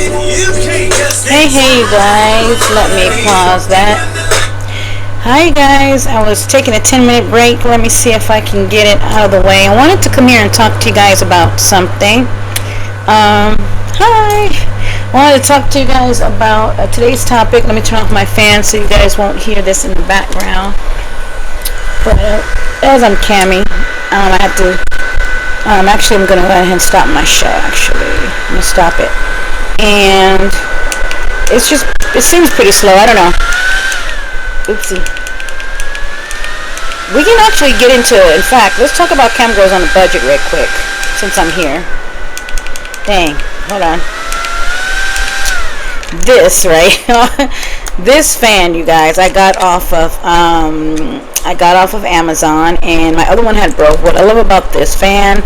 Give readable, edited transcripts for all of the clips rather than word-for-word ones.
Hey, hey, you guys, let me pause that. Hi, guys, I was taking a 10-minute break. Let me see if I can get it out of the way. I wanted to come here and talk to you guys about something. Hi. I wanted to talk to you guys about today's topic. Let me turn off my fan so you guys won't hear this in the background. But as I'm camming, I have to. Actually, I'm going to go ahead and stop my show. Actually, I'm going to stop it. And it seems pretty slow. I don't know. Oopsie. We can actually get into, in fact, let's talk about cam girls on a budget real quick, since I'm here. Dang, hold on. This, right? This fan, you guys, I got off of Amazon, and my other one had broke. What I love about this fan,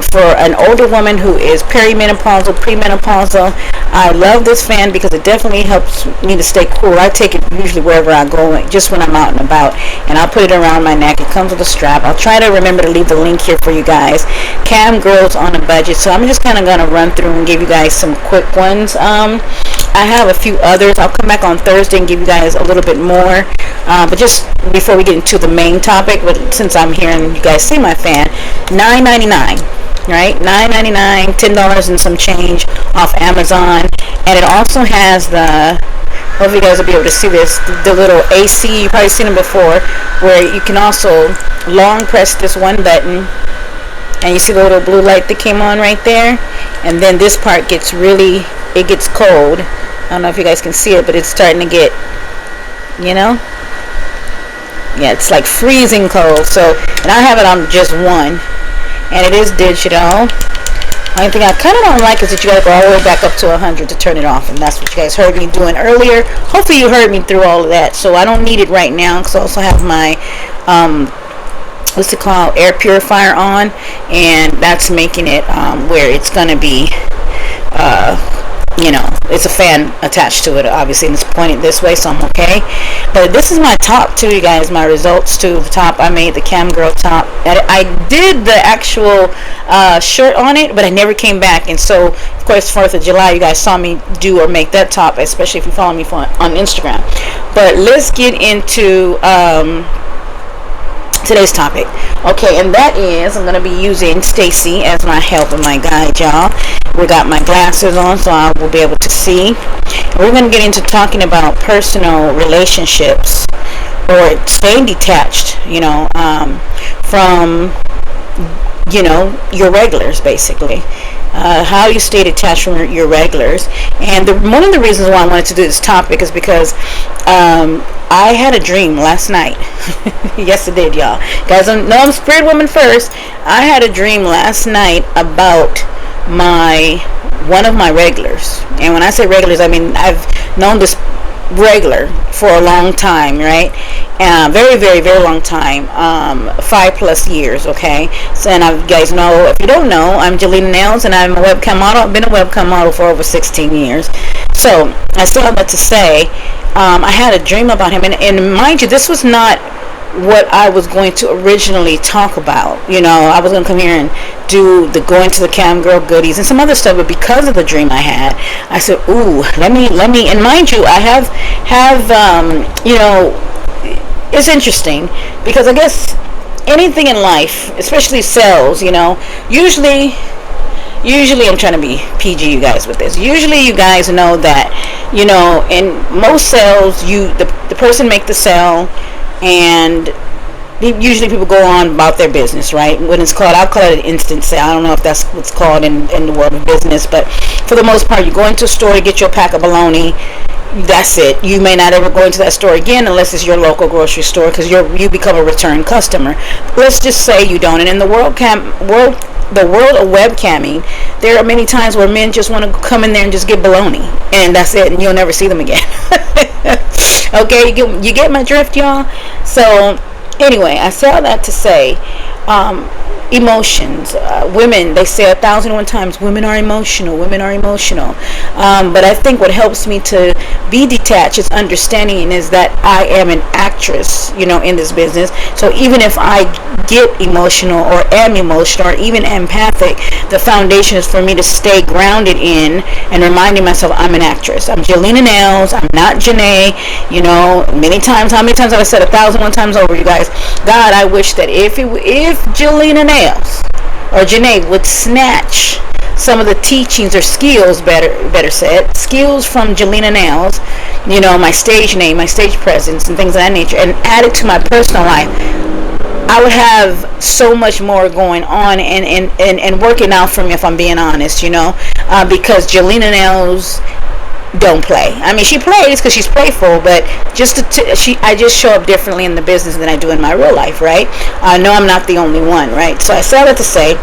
for an older woman who is perimenopausal, premenopausal, I love this fan because it definitely helps me to stay cool. I take it usually wherever I go, like just when I'm out and about, and I'll put it around my neck. It comes with a strap. I'll try to remember to leave the link here for you guys. Cam girls on a budget. So I'm just kind of gonna run through and give you guys some quick ones. I have a few others. I'll come back on Thursday and give you guys a little bit more. But just before we get into the main topic, but since I'm here and you guys see my fan, $9.99, right? $9.99, $10 and some change off Amazon, and it also has the. Hopefully you guys will be able to see this. The little AC. You've probably seen them before, where you can also long press this one button, and you see the little blue light that came on right there, and then this part gets it gets cold. I don't know if you guys can see it, but it's starting to get, yeah, it's like freezing cold. So, and I have it on just one, and it is digital. Only thing I kind of don't like is that you got to go all the way back up to 100 to turn it off, and that's what you guys heard me doing earlier. Hopefully you heard me through all of that. So I don't need it right now because I also have my what's it called, air purifier on, and that's making it where it's gonna be it's a fan attached to it, obviously, and it's pointed this way, so I'm okay. But this is my top two, you guys, my results to the top. I made the cam girl top. I did the actual shirt on it, but I never came back, and so of course 4th of July you guys saw me do or make that top, especially if you follow me on Instagram. But let's get into today's topic. Okay, and that is, I'm going to be using Stacy as my help and my guide, y'all. We got my glasses on so I will be able to see. And we're going to get into talking about personal relationships, or staying detached, from, your regulars, basically. How you stay detached from your regulars. And one of the reasons why I wanted to do this topic is because I had a dream last night. Yes, I did, y'all. Guys, I'm a spirit woman first. I had a dream last night about one of my regulars. And when I say regulars, I mean I've known this regular for a long time, right? Very, very, very long time. 5+ years, okay? So, and you guys know, if you don't know, I'm Jelena Nails, and I'm a webcam model. I've been a webcam model for over 16 years. So I still have that to say. I had a dream about him, and mind you, this was not what I was going to originally talk about. I was going to come here and do the going to the cam girl goodies and some other stuff, but because of the dream I had, I said, ooh, let me, and mind you, I have it's interesting because I guess anything in life, especially sales, usually I'm trying to be PG, you guys, with this. Usually you guys know that, in most sales, the person make the sale, and usually people go on about their business, right? When it's called, I'll call it an instant sale. I don't know if that's what's called in the world of business, but for the most part, you go into a store to get your pack of bologna. That's it. You may not ever go into that store again unless it's your local grocery store, because you become a return customer. Let's just say you don't. And in the world of webcamming, there are many times where men just want to come in there and just get bologna, and that's it, and you'll never see them again. Okay, you get my drift, y'all? So anyway, I say all that to say, emotions. Women, they say 1,001 times, women are emotional. Women are emotional. But I think what helps me to be detached is understanding is that I am an actress, in this business. So even if I get emotional or am emotional or even empathic, the foundation is for me to stay grounded in and reminding myself I'm an actress. I'm Jelena Nails. I'm not Janae. Many times, how many times have I said 1,001 times over, you guys? God, I wish that if Jelena Nails or Janae would snatch some of the teachings or skills, better said, skills from Jelena Nails, my stage name, my stage presence, and things of that nature, and add it to my personal life, I would have so much more going on and working out for me, if I'm being honest, because Jelena Nails don't play. I mean, she plays because she's playful, but I just show up differently in the business than I do in my real life, right? I know I'm not the only one, right? So I say that to say,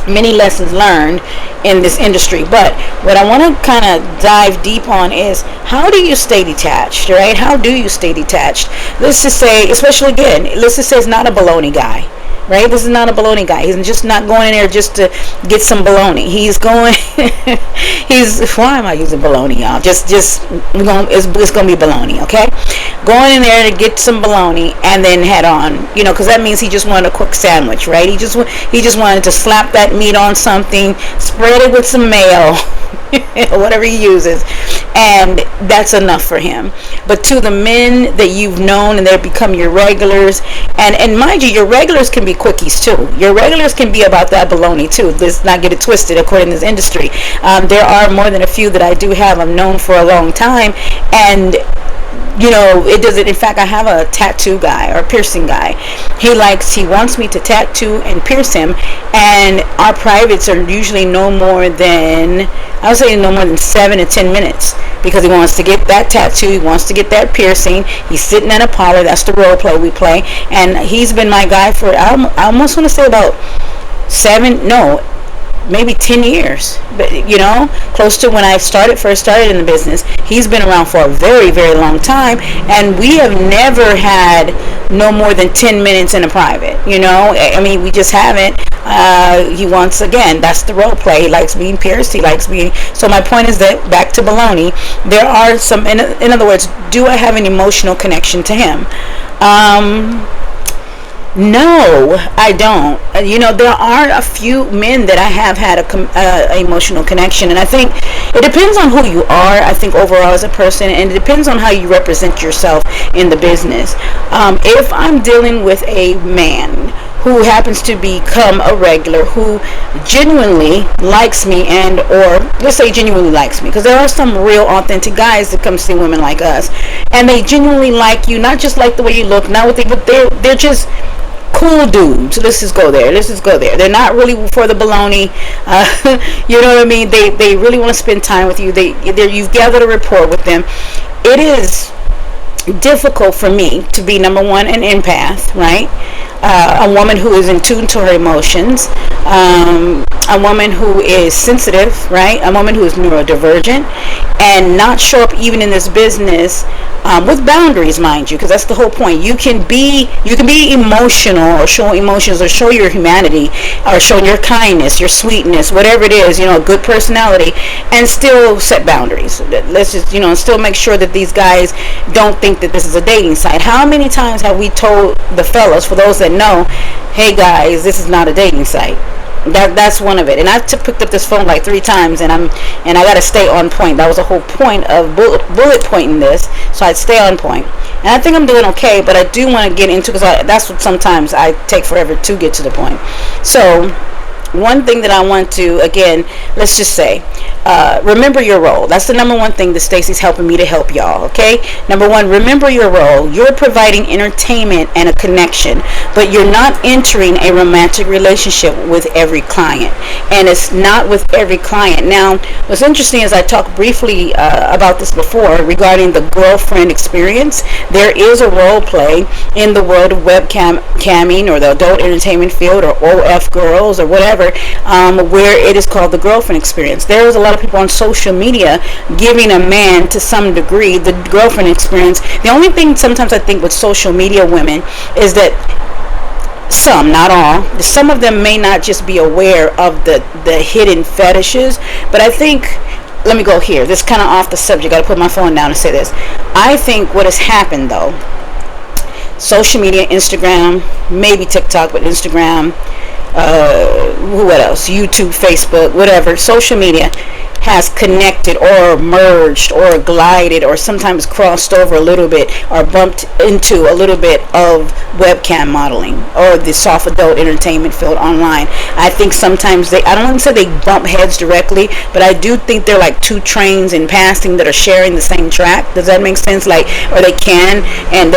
many lessons learned in this industry, but what I want to kind of dive deep on is, how do you stay detached, right? How do you stay detached? Let's just say, especially again, let's just say it's not a baloney guy, right? This is not a baloney guy. He's just not going in there just to get some baloney. He's going why am I using baloney, y'all? It's going to be baloney, okay? Going in there to get some baloney and then head on, because that means he just wanted a quick sandwich, right? He just wanted to slap that meat on something, spread it with some mayo, whatever he uses, and that's enough for him. But to the men that you've known and they become your regulars, and mind you, your regulars can be quickies too. Your regulars can be about that baloney too. Let's not get it twisted. According to this industry, there are more than a few that I do have. I'm known for a long time, and it doesn't. In fact, I have a tattoo guy or piercing guy. He wants me to tattoo and pierce him, and our privates are usually no more than 7 to 10 minutes, because he wants to get that tattoo, he wants to get that piercing. He's sitting in a parlor. That's the role play we play, and he's been my guy for I almost want to say about maybe 10 years, but close to when I first started in the business. He's been around for a very, very long time, and we have never had no more than 10 minutes in a private. I mean, we just haven't. He wants, again, that's the role play. He likes being pierced. So my point is that, back to baloney, there are some, in other words, do I have an emotional connection to him? No, I don't. There are a few men that I have had a emotional connection, and I think it depends on who you are. I think overall as a person, and it depends on how you represent yourself in the business. If I'm dealing with a man who happens to become a regular, who genuinely likes me, or let's say genuinely likes me, because there are some real authentic guys that come see women like us, and they genuinely like you, not just like the way you look, not what but they're just cool dudes. Let's just go there. They're not really for the baloney. You know what I mean? They really want to spend time with you. You've gathered a rapport with them. It is difficult for me to be, number one, an empath, right? A woman who is in tune to her emotions, a woman who is sensitive, right? A woman who is neurodivergent, and not show up even in this business with boundaries, mind you, because that's the whole point. You can be emotional, or show emotions, or show your humanity, or show your kindness, your sweetness, whatever it is, a good personality, and still set boundaries. Let's just, still make sure that these guys don't think that this is a dating site. How many times have we told the fellas, for those that know, hey guys, this is not a dating site? That's one of it. And I picked up this phone like 3 times, and I got to stay on point. That was the whole point of bullet pointing this, so I'd stay on point. And I think I'm doing okay, but I do want to get into, because that's what sometimes I take forever to get to the point. So one thing that I want to, again, let's just say, remember your role. That's the number one thing that Stacy's helping me to help y'all, okay? Number one, remember your role. You're providing entertainment and a connection, but you're not entering a romantic relationship with every client, and it's not with every client. Now, what's interesting is I talked briefly about this before regarding the girlfriend experience. There is a role play in the world of webcamming, or the adult entertainment field, or OF girls, or whatever, where it is called the girlfriend experience. There is a lot of people on social media giving a man, to some degree, the girlfriend experience. The only thing sometimes I think with social media women is that some, not all. Some of them may not just be aware of the hidden fetishes, but I think, let me go here. This is kind of off the subject. Got to put my phone down and say this. I think what has happened though, social media, Instagram, maybe TikTok, but Instagram, what else? YouTube, Facebook, whatever. Social media has connected or merged or glided or sometimes crossed over a little bit or bumped into a little bit of webcam modeling or the soft adult entertainment field online. I think sometimes I don't want to say they bump heads directly, but I do think they're like two trains in passing that are sharing the same track. Does that make sense? Like, or they can,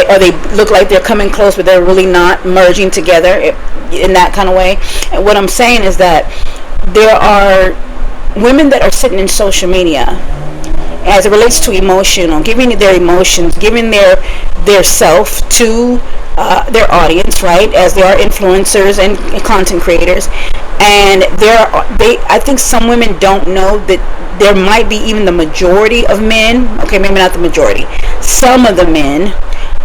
or they look like they're coming close, but they're really not merging together in that kind of way. And what I'm saying is that there are women that are sitting in social media as it relates to emotional, giving their emotions, giving their self to their audience, right? As they are influencers and content creators, and I think some women don't know that there might be even the majority of men. Okay, maybe not the majority. Some of the men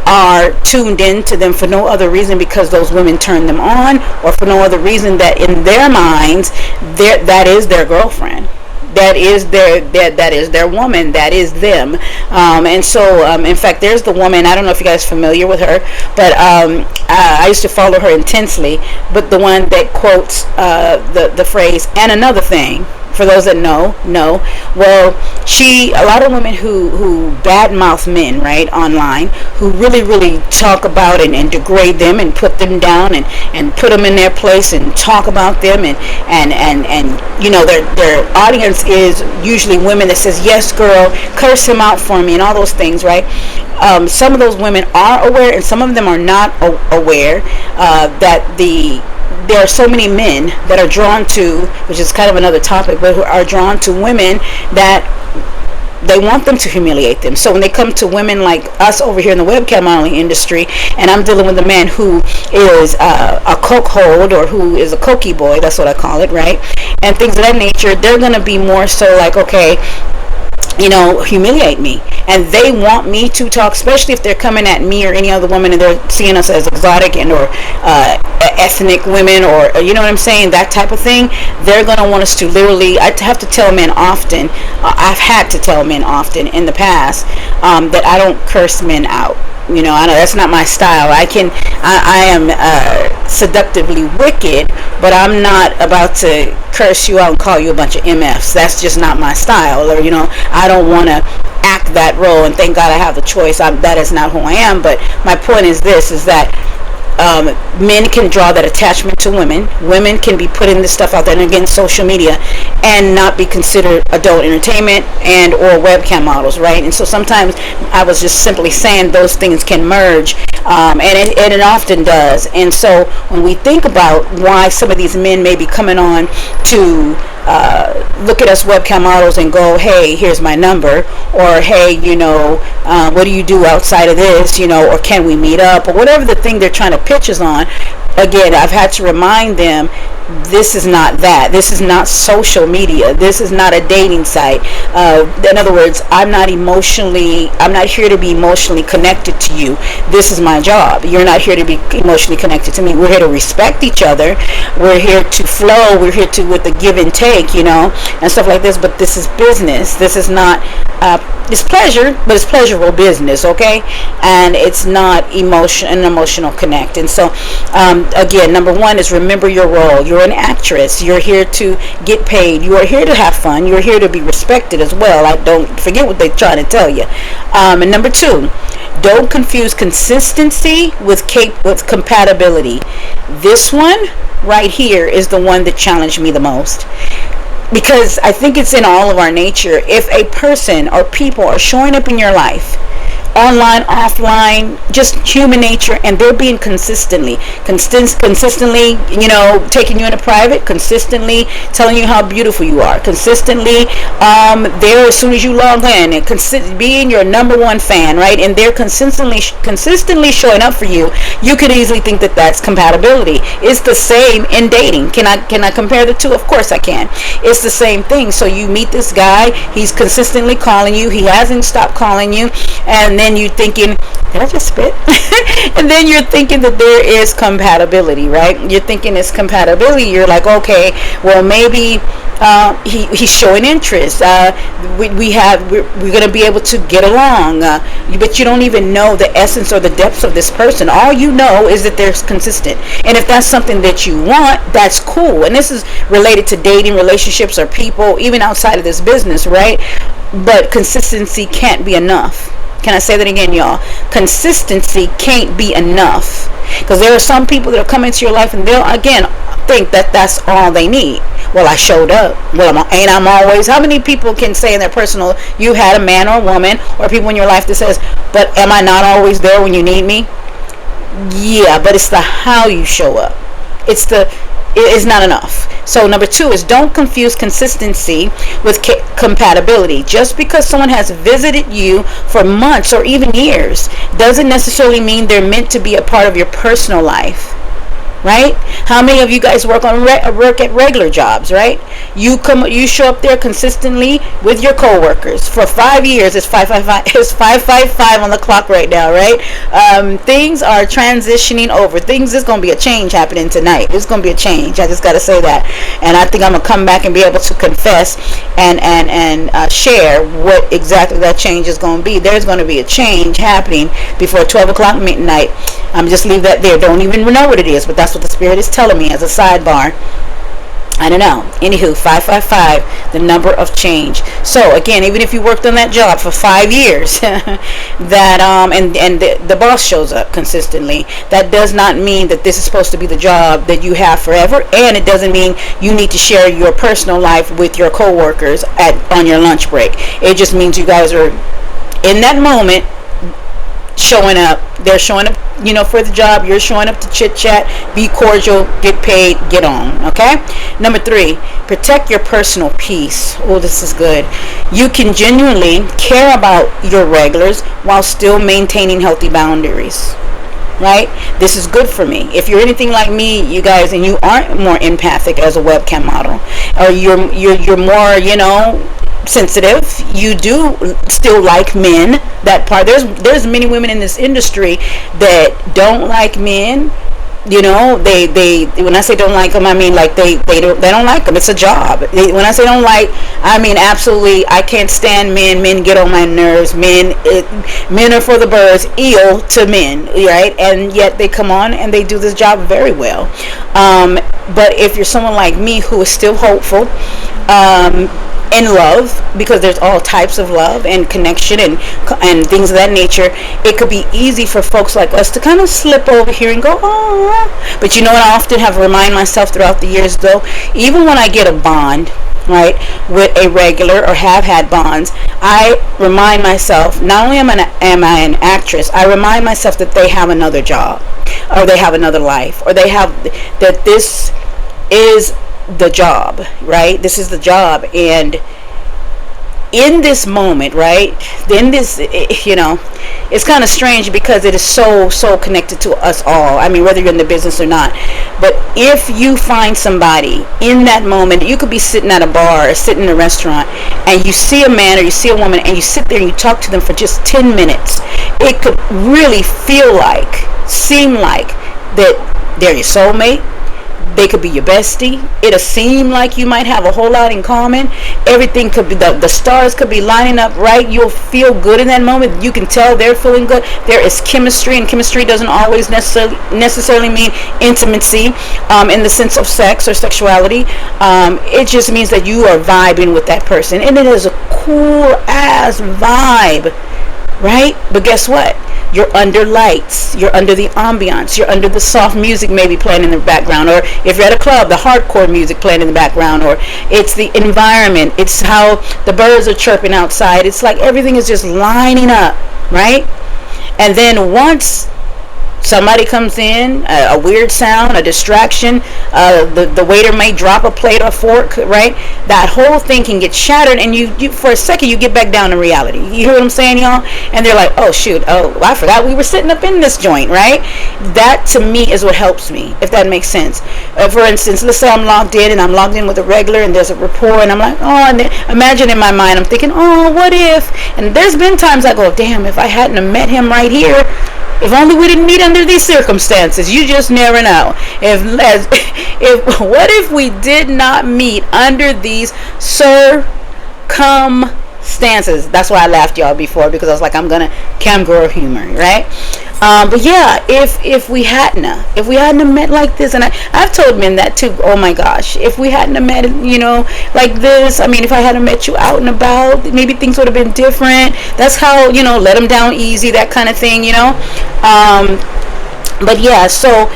are tuned in to them for no other reason because those women turn them on, or for no other reason that in their minds that is their girlfriend, that is their woman, that is them. And so in fact, there's the woman, I don't know if you guys are familiar with her, but I used to follow her intensely, but the one that quotes the phrase "and another thing." For those that know, well, a lot of women who badmouth men, right, online, who really talk about and degrade them and put them down and put them in their place and talk about them and you know, their audience is usually women that says, yes girl, curse him out for me and all those things, right? Some of those women are aware and some of them are not aware that there are so many men that are drawn to, which is kind of another topic, but who are drawn to women that they want them to humiliate them. So when they come to women like us over here in the webcam modeling industry, and I'm dealing with a man who is a coke hold, or who is a cokey boy, that's what I call it, right? And things of that nature, they're going to be more so like, okay, you know, humiliate me. And they want me to talk, especially if they're coming at me or any other woman and they're seeing us as exotic and or ethnic women, or you know what I'm saying, that type of thing. They're going to want us to literally, I have to tell men often, I've had to tell men often in the past that I don't curse men out. You know, I know that's not my style. I am seductively wicked, but I'm not about to curse you out and call you a bunch of MFs. That's just not my style. Or, you know, I don't want to act that role, and thank God I have the choice. That is not who I am. But my point is this, is that men can draw that attachment to women. Women can be putting this stuff out there, and again, social media, and not be considered adult entertainment and or webcam models, right? And so sometimes I was just simply saying those things can merge, and it often does. And so when we think about why some of these men may be coming on to look at us webcam models and go, hey, here's my number, or hey, you know, what do you do outside of this, you know, or can we meet up, or whatever the thing they're trying to pitch us on. Again, I've had to remind them, this is not that. This is not social media. This is not a dating site. In other words, I'm not here to be emotionally connected to you. This is my job. You're not here to be emotionally connected to me. We're here to respect each other. We're here to flow. We're here to, with the give and take, you know, and stuff like this. But this is business. This is not, it's pleasure, but it's pleasurable business, okay? And it's not an emotional connect. And so, again, number one is remember your role. You're an actress. You're here to get paid. You are here to have fun. You're here to be respected as well. I don't forget what they're trying to tell you. And number two, don't confuse consistency with compatibility. This one right here is the one that challenged me the most, because I think it's in all of our nature. If a person or people are showing up in your life, online, offline, just human nature, and they're being consistently, you know, taking you into private, consistently telling you how beautiful you are, consistently there as soon as you log in, and being your number one fan, right? And they're consistently showing up for you. You could easily think that that's compatibility. It's the same in dating. Can I compare the two? Of course I can. It's the same thing. So you meet this guy, he's consistently calling you, he hasn't stopped calling you, and then you're thinking, did I just spit? And then you're thinking that there is compatibility, right? You're thinking it's compatibility. You're like, okay, well, maybe he's showing interest. We're going to be able to get along. But you don't even know the essence or the depths of this person. All you know is that they're consistent. And if that's something that you want, that's cool. And this is related to dating, relationships, or people, even outside of this business, right? But consistency can't be enough. Can I say that again, y'all? Consistency can't be enough. Because there are some people that will come into your life and they'll, again, think that that's all they need. Well, I showed up. Well, I'm always. How many people can say in their personal, you had a man or a woman or people in your life that says, but am I not always there when you need me? Yeah, but it's the how you show up. It's not enough. So number 2 is don't confuse consistency with compatibility. Just because someone has visited you for months or even years doesn't necessarily mean they're meant to be a part of your personal life. Right? How many of you guys work at regular jobs, right? You show up there consistently with your coworkers for 5 years. It's 555. It's 555 on the clock right now, right? Things are transitioning over. There's going to be a change happening tonight. There's going to be a change. I just got to say that, and I think I'm gonna come back and be able to confess and share what exactly that change is going to be. There's going to be a change happening before 12 o'clock midnight. Just leave that there. Don't even know what it is, but that's what the Spirit is telling me as a sidebar. I don't know. Anywho, 555, the number of change. So again, even if you worked on that job for 5 years, that and the boss shows up consistently, that does not mean that this is supposed to be the job that you have forever, and it doesn't mean you need to share your personal life with your coworkers on your lunch break. It just means you guys are in that moment showing up. They're showing up, for the job. You're showing up to chit chat, be cordial, get paid, get on. Okay. Number 3, protect your personal peace. Oh, this is good. You can genuinely care about your regulars while still maintaining healthy boundaries. Right? This is good for me. If you're anything like me, you guys, and you aren't more empathic as a webcam model, or you're more, sensitive, you do still like men. That part, there's many women in this industry that don't like men. They when I say don't like them, I mean like they don't like them. It's a job. When I say don't like, I mean absolutely. I can't stand men. Men get on my nerves. Men are for the birds. Eel to men, right? And yet they come on and they do this job very well. But if you're someone like me who is still hopeful, in love, because there's all types of love and connection and things of that nature, it could be easy for folks like us to kind of slip over here and go, oh. But what I often have remind myself throughout the years, though, even when I get a bond, right, with a regular or have had bonds, I remind myself, not only am I an actress, I remind myself that they have another job, or they have another life, or that this is the job, right? This is the job. And in this moment, right, then this, it's kind of strange because it is so connected to us all. I mean, whether you're in the business or not. But if you find somebody in that moment, you could be sitting at a bar or sitting in a restaurant, and you see a man or you see a woman, and you sit there and you talk to them for just 10 minutes. It could really seem like that they're your soulmate. They could be your bestie. It'll seem like you might have a whole lot in common. Everything could be, the stars could be lining up right. You'll feel good in that moment. You can tell they're feeling good. There is chemistry, and chemistry doesn't always necessarily mean intimacy in the sense of sex or sexuality. It just means that you are vibing with that person, and it is a cool ass vibe, right? But guess what? You're under lights, you're under the ambiance, you're under the soft music maybe playing in the background, or if you're at a club, the hardcore music playing in the background, or it's the environment, it's how the birds are chirping outside. It's like everything is just lining up, right? And then once somebody comes in, a weird sound, a distraction, the waiter may drop a plate or fork, right? That whole thing can get shattered, and you for a second you get back down to reality. You hear what I'm saying, y'all? And they're like, oh shoot, oh, I forgot we were sitting up in this joint, right? That to me is what helps me, if that makes sense. For instance, let's say I'm logged in and I'm logged in with a regular, and there's a rapport, and I'm like, oh, and then imagine in my mind I'm thinking, oh, what if? And there's been times I go, damn, if I hadn't have met him right here, if only we didn't meet under these circumstances. You just never know. If what if we did not meet under these circumstances? That's why I laughed, y'all, before, because I was like, I'm gonna camgirl humor, right? But yeah, if we hadn't met like this, and I've told men that too. Oh my gosh, if we hadn't have met, like this. I mean, if I hadn't met you out and about, maybe things would have been different. That's how, let them down easy, that kind of thing, But yeah, so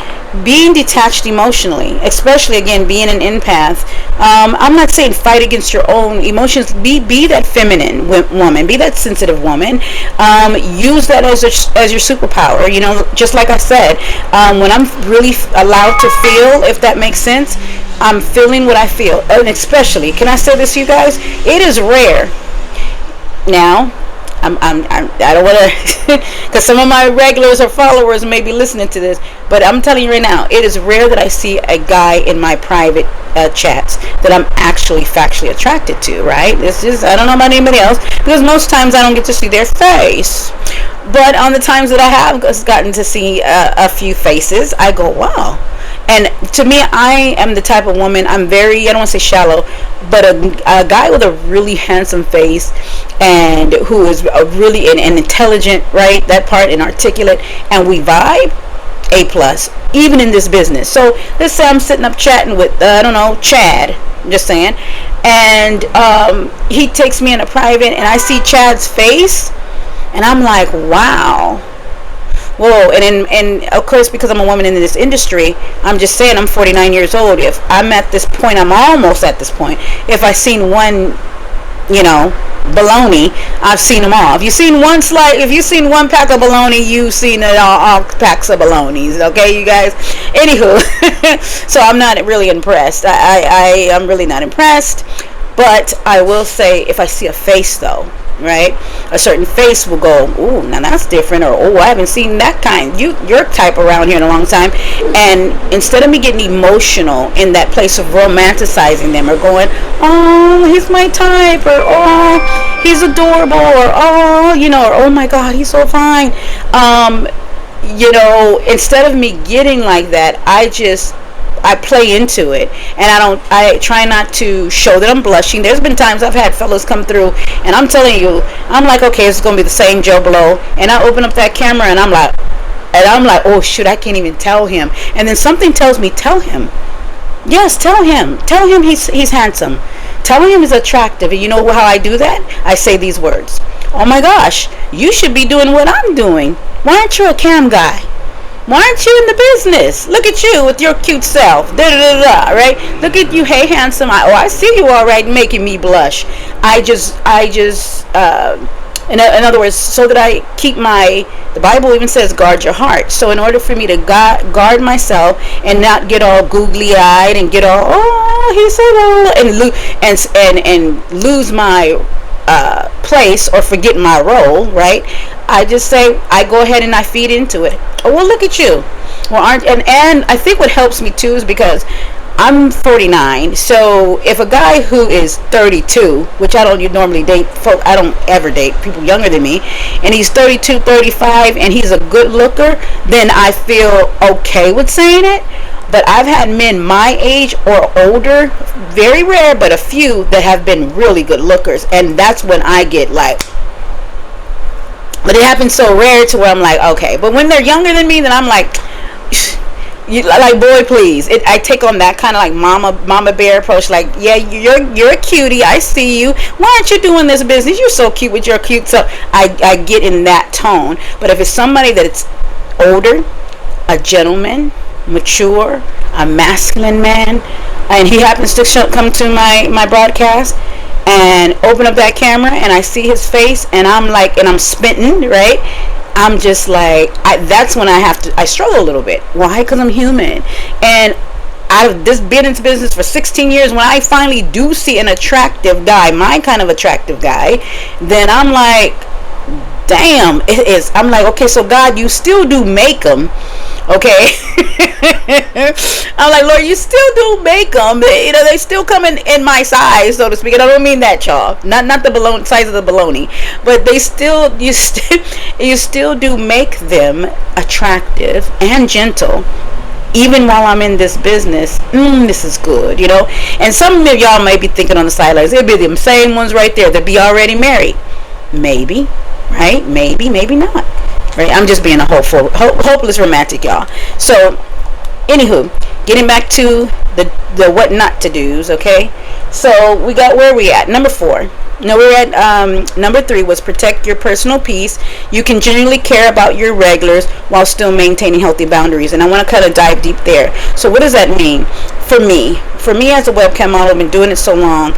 being detached emotionally, especially again being an empath, I'm not saying fight against your own emotions. Be that feminine woman, be that sensitive woman. Use that as your superpower. Just like I said, when I'm really allowed to feel, if that makes sense, I'm feeling what I feel. And especially, can I say this to you guys? It is rare. Now, I don't want to, because some of my regulars or followers may be listening to this, but I'm telling you right now, it is rare that I see a guy in my private chats that I'm actually factually attracted to, right? It's just, I don't know about anybody else, because most times I don't get to see their face. But on the times that I have gotten to see a few faces, I go, wow. And to me, I am the type of woman, I'm very, I don't want to say shallow, but a guy with a really handsome face and who is really an intelligent, right, that part, and articulate, and we vibe, A+, even in this business. So let's say I'm sitting up chatting with, I don't know, Chad, I'm just saying, and he takes me in a private, and I see Chad's face, and I'm like, wow. Whoa. And of course, because I'm a woman in this industry, I'm just saying, I'm 49 years old. If I'm at this point, I'm almost at this point. If I seen one, baloney, I've seen them all. If you've seen one pack of baloney, you've seen all packs of balonies. Okay, you guys. Anywho, so I'm not really impressed. I'm really not impressed. But I will say, if I see a face though, right, a certain face will go, ooh, now that's different, or oh, I haven't seen that kind, your type around here in a long time. And instead of me getting emotional in that place of romanticizing them, or going, oh, he's my type, or oh, he's adorable, or oh, or oh my god, he's so fine, instead of me getting like that, I play into it, and I try not to show that I'm blushing. There's been times I've had fellas come through, and I'm telling you, I'm like, okay, it's gonna be the same Joe Blow, and I open up that camera, and I'm like, oh shoot, I can't even tell him. And then something tells me, tell him. Yes, tell him he's handsome. Tell him he's attractive. And you know how I do that? I say these words. Oh my gosh, you should be doing what I'm doing. Why aren't you a cam guy? Why aren't you in the business? Look at you with your cute self. Da da da da. Right? Look at you. Hey, handsome. I see you all right, making me blush. In other words, so that I keep the Bible even says guard your heart. So in order for me to guard myself and not get all googly eyed and get all, oh, he's so low, and lose my place or forget my role, right? I just say, I go ahead and I feed into it. Oh, well, look at you. Well, and I think what helps me too is because I'm 49, so if a guy who is 32, which I don't normally date, I don't ever date people younger than me, and he's 32, 35, and he's a good looker, then I feel okay with saying it. But I've had men my age or older, very rare, but a few that have been really good lookers, and that's when I get like, but it happens so rare to where I'm like, okay. But when they're younger than me, then I'm like, boy, please. I take on that kind of like mama bear approach. Like, yeah, you're a cutie. I see you. Why aren't you doing this business? You're so cute with your cute self. I get in that tone. But if it's somebody that it's older, a gentleman, mature, a masculine man, and he happens to come to my broadcast and open up that camera, and I see his face, and I'm like, and I'm spitting, right? I'm just like, that's when I struggle a little bit. Why? Because I'm human. And I've been in business for 16 years. When I finally do see an attractive guy, my kind of attractive guy, then I'm like, damn, it is. I'm like, okay, so God, you still do make them, okay? I'm like, Lord, you still do make them. They still come in my size, so to speak. And I don't mean that, y'all. Not the bologna size of the bologna, but you still do make them attractive and gentle. Even while I'm in this business, this is good, And some of y'all might be thinking on the sidelines, it'll be them same ones right there that be already married. Maybe, right? Maybe not. Right? I'm just being a hopeless romantic, y'all. So, anywho, getting back to the what not to do's, okay? So we got, where we at? Number 4. No, we're at number 3 was protect your personal peace. You can genuinely care about your regulars while still maintaining healthy boundaries. And I want to kind of dive deep there. So what does that mean? For me as a webcam model, I've been doing it so long,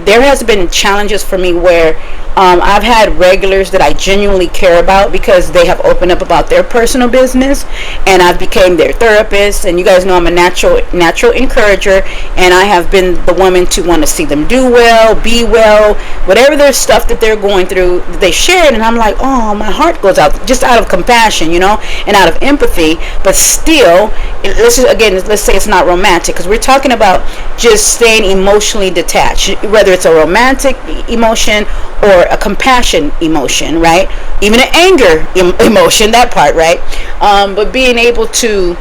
there has been challenges for me where I've had regulars that I genuinely care about because they have opened up about their personal business, and I've became their therapist. And you guys know I'm a natural encourager, and I have been the woman to want to see them do well, be well, whatever their stuff that they're going through, they share it, and I'm like, oh, my heart goes out just out of compassion, and out of empathy. But still, let's say it's not romantic, because we're talking about just staying emotionally detached, whether it's a romantic emotion or a compassion emotion, right? Even an anger emotion, that part, right? But being able to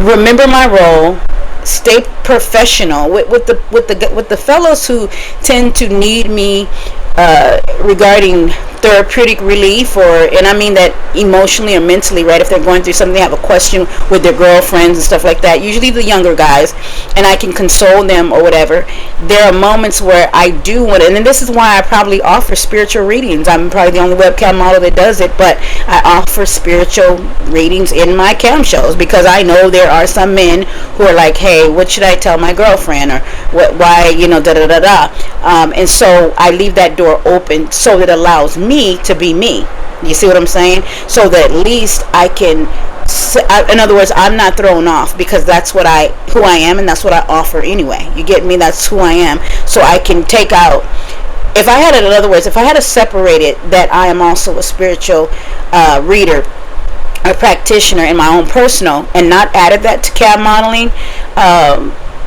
remember my role, stay professional with the fellows who tend to need me regarding therapeutic relief, and I mean that emotionally or mentally, right? If they're going through something, they have a question with their girlfriends and stuff like that, usually the younger guys, and I can console them or whatever. There are moments where I do want to, and this is why I probably offer spiritual readings. I'm probably the only webcam model that does it, but I offer spiritual readings in my cam shows because I know there are some men who are like, hey, what should I tell my girlfriend, or why, da da da da, and so I leave that door open so that it allows me to be me. You see what I'm saying? So that at least I can, in other words, I'm not thrown off, because that's who I am, and that's what I offer anyway. You get me? That's who I am. So I can take out, if I had to separate it, that I am also a spiritual reader, a practitioner in my own personal, and not added that to CAD modeling,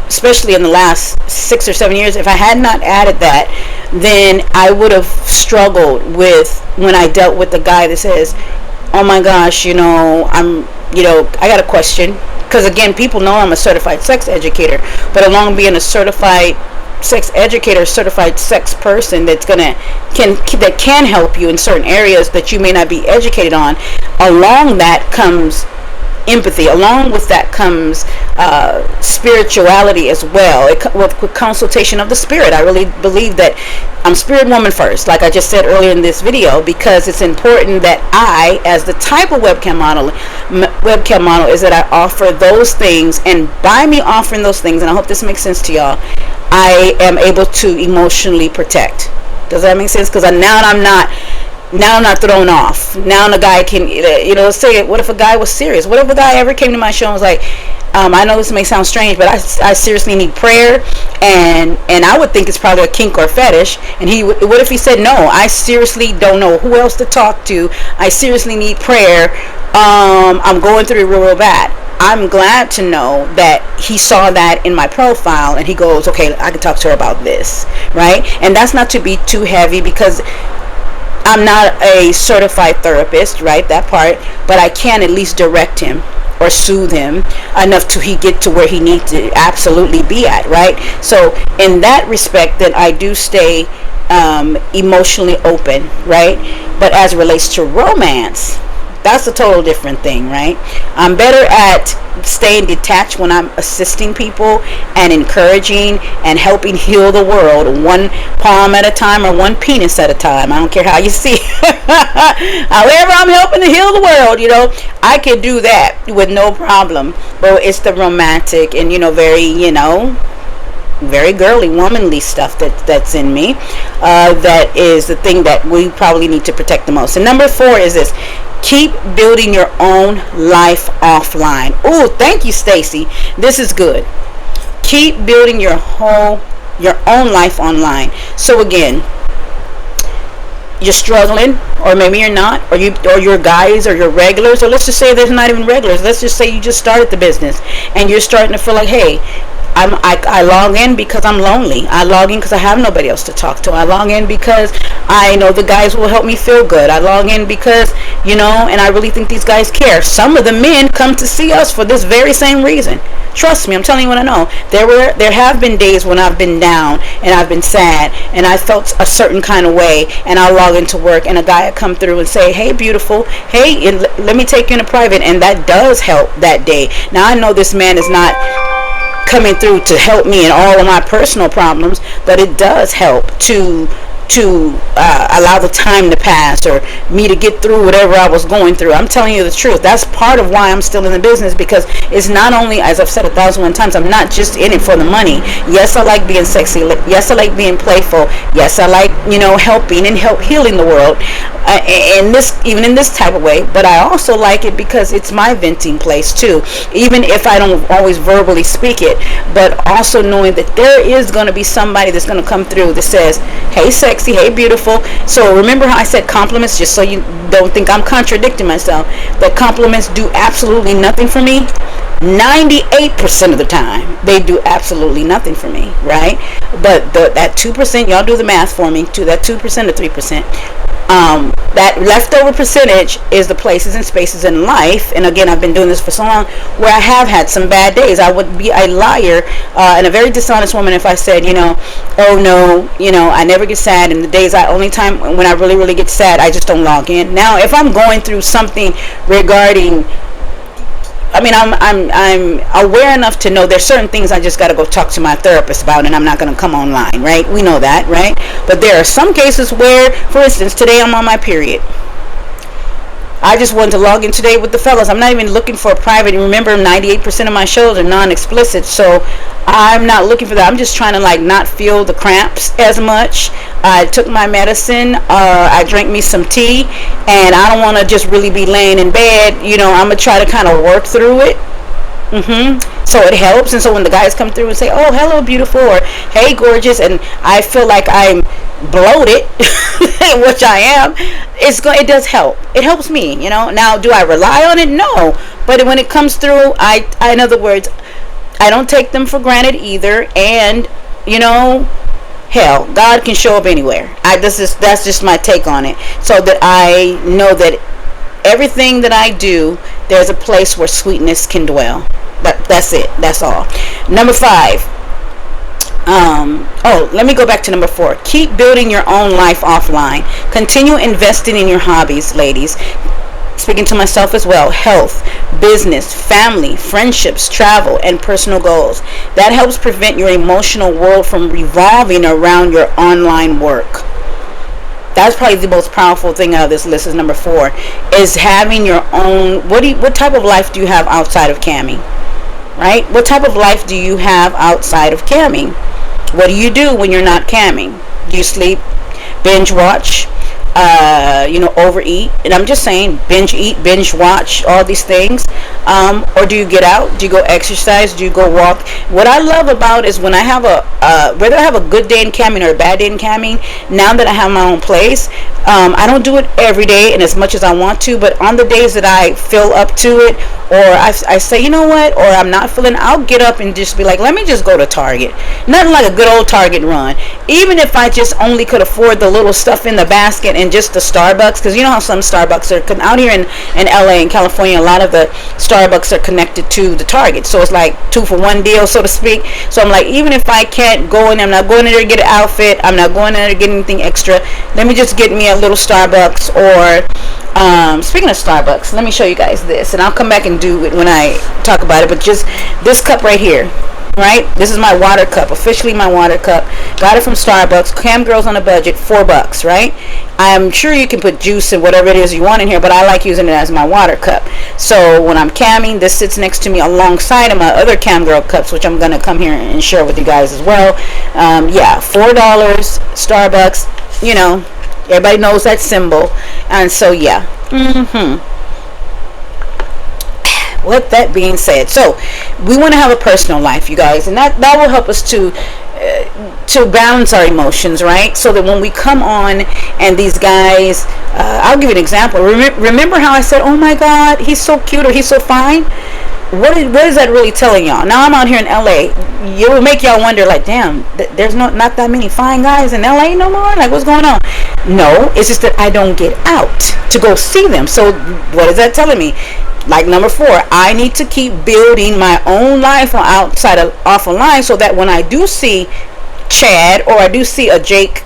especially in the last 6 or 7 years, if I had not added that, then I would have struggled with when I dealt with the guy that says, oh my gosh, I got a question. Because again, people know I'm a certified sex educator, but along being a certified sex educator, certified sex person that can help you in certain areas that you may not be educated on, along that comes empathy. Along with that comes spirituality as well. With consultation of the spirit. I really believe that I'm spirit woman first, like I just said earlier in this video, because it's important that I, as the type of webcam model is that I offer those things, and by me offering those things, and I hope this makes sense to y'all, I am able to emotionally protect. Does that make sense? Because now I'm not thrown off. Now the guy can, let's say, what if a guy was serious? What if a guy ever came to my show and was like, I know this may sound strange, but I seriously need prayer, and I would think it's probably a kink or fetish, and what if he said, no, I seriously don't know who else to talk to, I seriously need prayer, I'm going through it real bad. I'm glad to know that he saw that in my profile, and he goes, okay, I can talk to her about this, right? And that's not to be too heavy, because I'm not a certified therapist, right, that part, but I can at least direct him or soothe him enough to he get to where he needs to absolutely be at, right? So in that respect, then I do stay emotionally open, right? But as it relates to romance, that's a total different thing, right? I'm better at staying detached when I'm assisting people and encouraging and helping heal the world, one palm at a time or one penis at a time. I don't care how you see it. However I'm helping to heal the world, I can do that with no problem. But it's the romantic and, very, very girly, womanly stuff that's in me. That is the thing that we probably need to protect the most. And number 4 is this: keep building your own life offline. Ooh, thank you, Stacy. This is good. Keep building your own life online. So again, you're struggling, or maybe you're not, or your guys or your regulars, or let's just say there's not even regulars. Let's just say you just started the business and you're starting to feel like, hey, I log in because I'm lonely. I log in because I have nobody else to talk to. I log in because I know the guys will help me feel good. I log in because, and I really think these guys care. Some of the men come to see us for this very same reason. Trust me, I'm telling you what I know. There have been days when I've been down and I've been sad and I felt a certain kind of way, and I log into work and a guy would come through and say, hey, beautiful, hey, let me take you into private, and that does help that day. Now I know this man is not coming through to help me in all of my personal problems, but it does help to allow the time to pass, or me to get through whatever I was going through. I'm telling you the truth. That's part of why I'm still in the business, because it's not only, as I've said 1,001 times, I'm not just in it for the money. Yes, I like being sexy. Yes, I like being playful. Yes, I like, helping and healing the world, and even in this type of way. But I also like it because it's my venting place too, even if I don't always verbally speak it, but also knowing that there is going to be somebody that's going to come through that says, hey, sexy, hey, beautiful. So remember how I said compliments, just so you don't think I'm contradicting myself, that compliments do absolutely nothing for me. 98% of the time they do absolutely nothing for me, right? But that 2%, y'all do the math for me, to that 2% or 3%, that leftover percentage is the places and spaces in life. And again, I've been doing this for so long, where I have had some bad days. I would be a liar and a very dishonest woman if I said, oh no, I never get sad, and the days only time when I really, really get sad, I just don't log in. Now, if I'm going through something regarding, I'm aware enough to know there's certain things I just got to go talk to my therapist about, and I'm not going to come online, right? We know that, right? But there are some cases where, for instance, today I'm on my period. I just wanted to log in today with the fellas. I'm not even looking for a private. And remember, 98% of my shows are non-explicit, so I'm not looking for that. I'm just trying to not feel the cramps as much. I took my medicine. I drank me some tea, and I don't want to just really be laying in bed. I'm gonna try to kind of work through it. So it helps. And so when the guys come through and say, oh, hello, beautiful, or hey, gorgeous, and I feel like I'm bloated, which I am, it does help. It helps me, Now, do I rely on it? No. But when it comes through, in other words, I don't take them for granted either. And, hell, God can show up anywhere. That's just my take on it. So that I know that everything that I do, there's a place where sweetness can dwell. That's it. That's all. Number 5. Let me go back to number 4. Keep building your own life offline. Continue investing in your hobbies, ladies. Speaking to myself as well. Health, business, family, friendships, travel, and personal goals. That helps prevent your emotional world from revolving around your online work. That's probably the most powerful thing out of this list, is number 4, is having your own. What type of life do you have outside of camming? Right? What type of life do you have outside of camming? What do you do when you're not camming? Do you sleep, binge watch, overeat? And I'm just saying, binge eat, binge watch, all these things. Or do you get out? Do you go exercise? Do you go walk? What I love about is when I have whether I have a good day in camming or a bad day in camming, now that I have my own place, I don't do it every day and as much as I want to, but on the days that I feel up to it, or I say, you know what, or I'm not feeling, I'll get up and just be like, let me just go to Target. Nothing like a good old Target run. Even if I just only could afford the little stuff in the basket and just the Starbucks, because you know how some Starbucks are, out here in LA and California, a lot of the Starbucks are connected to the Target, so it's like 2 for 1 deal, so to speak. So I'm like, even if I can't go in, I'm not going in there to get an outfit, I'm not going in there to get anything extra, let me just get me a little Starbucks. Or speaking of Starbucks, let me show you guys this, and I'll come back and do it when I talk about it, but just this cup right here. right? This is my water cup, officially my water cup. Got it from Starbucks. Cam Girls on a budget, $4, right? I'm sure you can put juice and whatever it is you want in here, but I like using it as my water cup. So when I'm camming, this sits next to me alongside of my other Cam Girl cups, which I'm gonna come here and share with you guys as well. Yeah, $4, Starbucks. You know, everybody knows that symbol, and so yeah. With that being said, so we want to have a personal life, you guys, and that will help us to balance our emotions, right? So that when we come on and these guys, I'll give you an example. Remember how I said, oh my god, he's so cute, or he's so fine? What is that really telling y'all? Now I'm out here in LA. It will make y'all wonder, like, damn, there's not that many fine guys in LA no more? Like, what's going on? No, it's just that I don't get out to go see them. So what is that telling me? Like, number 4, I need to keep building my own life offline, so that when I do see Chad, or I do see a Jake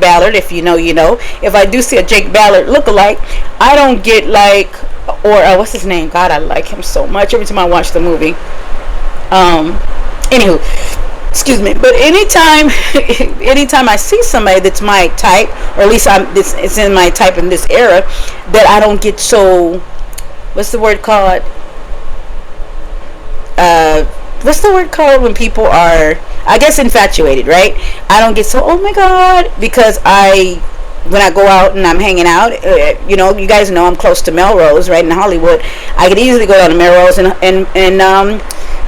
Ballard, if you know, you know. If I do see a Jake Ballard lookalike, I don't get like, or what's his name? God, I like him so much every time I watch the movie. Anywho, excuse me. But anytime I see somebody that's my type, or at least it's in my type in this era, that I don't get so, what's the word called? What's the word called when people are, I guess, infatuated, right? I don't get so, oh my god, because when I go out and I'm hanging out, you know, you guys know I'm close to Melrose, right, in Hollywood. I could easily go down to Melrose and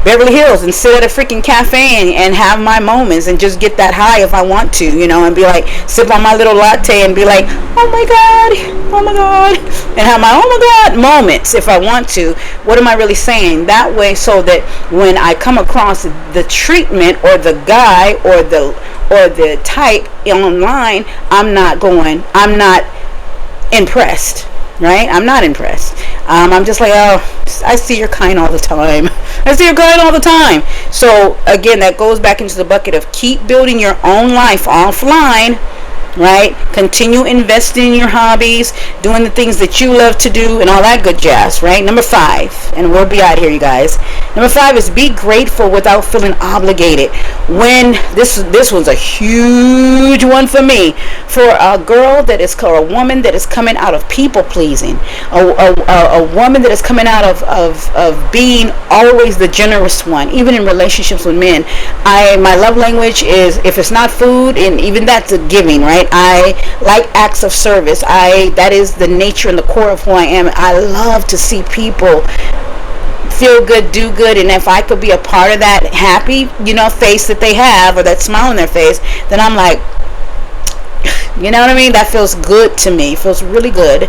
Beverly Hills and sit at a freaking cafe and have my moments and just get that high if I want to, you know, and be like, sip on my little latte and be like, oh my god, and have my oh my god moments if I want to. What am I really saying? That way, so that when I come across the treatment or the guy or the type online, I'm not impressed. Right? I'm not impressed. I'm just like, oh, I see your kind all the time. So again, that goes back into the bucket of keep building your own life offline, right? Continue investing in your hobbies, doing the things that you love to do, and all that good jazz, right? Number 5, and we'll be out here, you guys. Number 5 is be grateful without feeling obligated. When this was a huge one for me, for a girl that is, or a woman that is coming out of people pleasing, a woman that is coming out of being always the generous one, even in relationships with men. My love language is, if it's not food, and even that's a giving, right? I like acts of service. That is the nature and the core of who I am. I love to see people feel good, do good, and if I could be a part of that happy, you know, face that they have, or that smile on their face, then I'm like, you know what I mean? That feels good to me. It feels really good.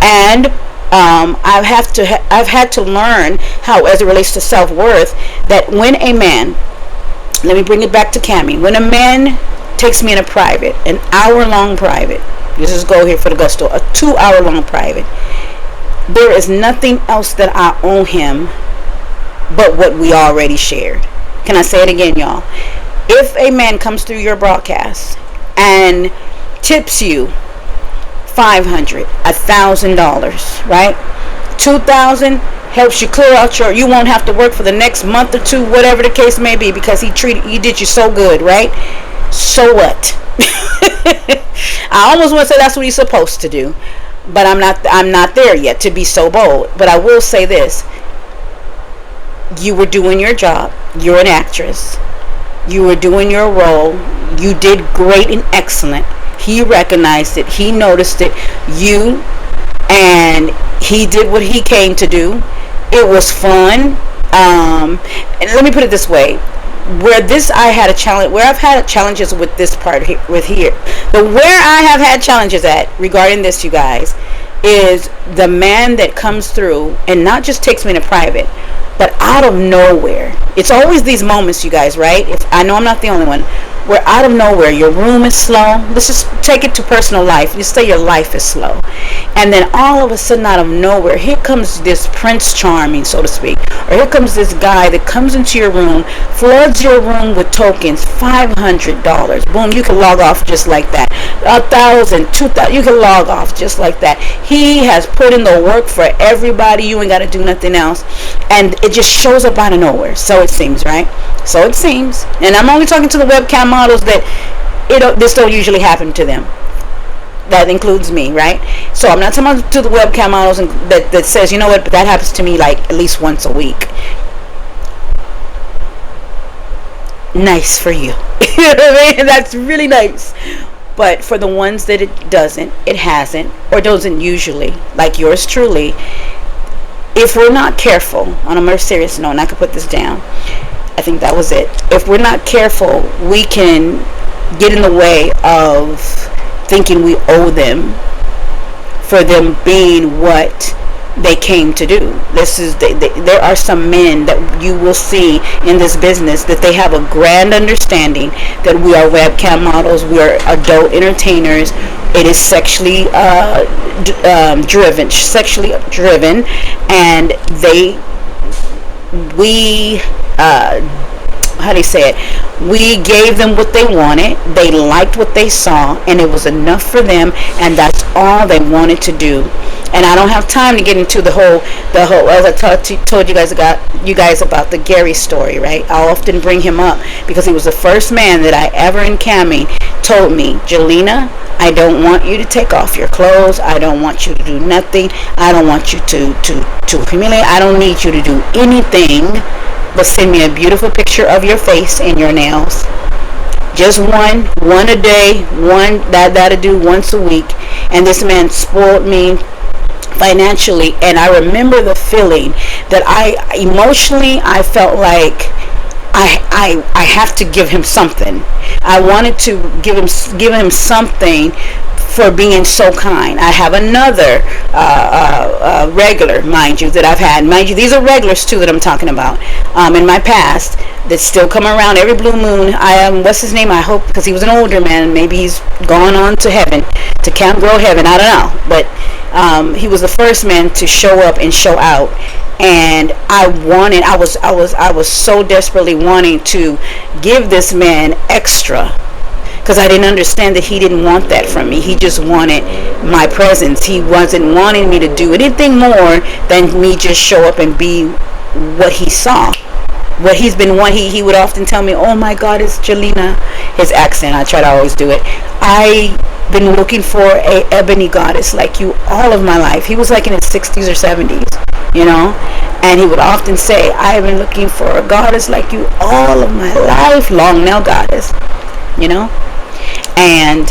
And I've had to learn how, as it relates to self-worth, that when a man, let me bring it back to Cammie, when a man takes me in a private, an hour-long private, let's just go here for the gusto, a 2-hour-long private, there is nothing else that I owe him but what we already shared. Can I say it again, y'all? If a man comes through your broadcast and tips you $500, $1,000, right? $2,000, helps you clear out you won't have to work for the next month or 2, whatever the case may be, because he did you so good, right? So what? I almost want to say that's what he's supposed to do, but I'm not there yet to be so bold. But I will say this: you were doing your job. You're an actress. You were doing your role. You did great and excellent. He recognized it. He noticed it. And he did what he came to do. It was fun. And let me put it this way: where I've had challenges with this part here, but where I have had challenges at regarding this, you guys, is the man that comes through and not just takes me in a private, but out of nowhere. It's always these moments, you guys, right? I know I'm not the only one, where out of nowhere your room is slow. Let's just take it to personal life. You say your life is slow, and then all of a sudden out of nowhere, here comes this Prince Charming, so to speak, or here comes this guy that comes into your room, floods your room with tokens, $500. Boom, you can log off just like that. 1,000, 2,000, you can log off just like that. He has put in the work for everybody. You ain't got to do nothing else, and it just shows up out of nowhere. So it seems, right? So it seems, and I'm only talking to the webcam models that this don't usually happen to them. That includes me, right? So I'm not talking to the webcam models and that says, you know what, but that happens to me like at least once a week. Nice for you. You know what I mean? That's really nice. But for the ones that it doesn't, it hasn't, or doesn't usually, like yours truly, if we're not careful, on a more serious note, and I could put this down, I think that was it. If we're not careful, we can get in the way of thinking we owe them for them being what they came to do. There are some men that you will see in this business that they have a grand understanding that we are webcam models, we are adult entertainers. It is sexually driven, and how do you say it? We gave them what they wanted. They liked what they saw, and it was enough for them, and that's all they wanted to do. And I don't have time to get into the whole. As I told you guys about the Gary story, right? I often bring him up because he was the first man that I ever in camming told me, Jelena, I don't want you to take off your clothes. I don't want you to do nothing. I don't want you to humiliate. I don't need you to do anything but send me a beautiful picture of your face and your nails. Just one a day, that'll do once a week. And this man spoiled me financially, and I remember the feeling that I felt like I have to give him something. I wanted to give him something for being so kind. I have another regular, mind you, that I've had. Mind you, these are regulars too that I'm talking about in my past that still come around every blue moon. What's his name? I hope, because he was an older man, maybe he's gone on to heaven, to Camp Grow Heaven. I don't know, but he was the first man to show up and show out. And I was so desperately wanting to give this man extra, because I didn't understand that he didn't want that from me. He just wanted my presence. He wasn't wanting me to do anything more than me just show up and be what he saw. What he's been wanting. He would often tell me, oh my God, it's Jelena. His accent, I try to always do it. I've been looking for a ebony goddess like you all of my life. He was like in his 60s or 70s, you know, and he would often say, I've been looking for a goddess like you all of my life, long nail goddess, you know. And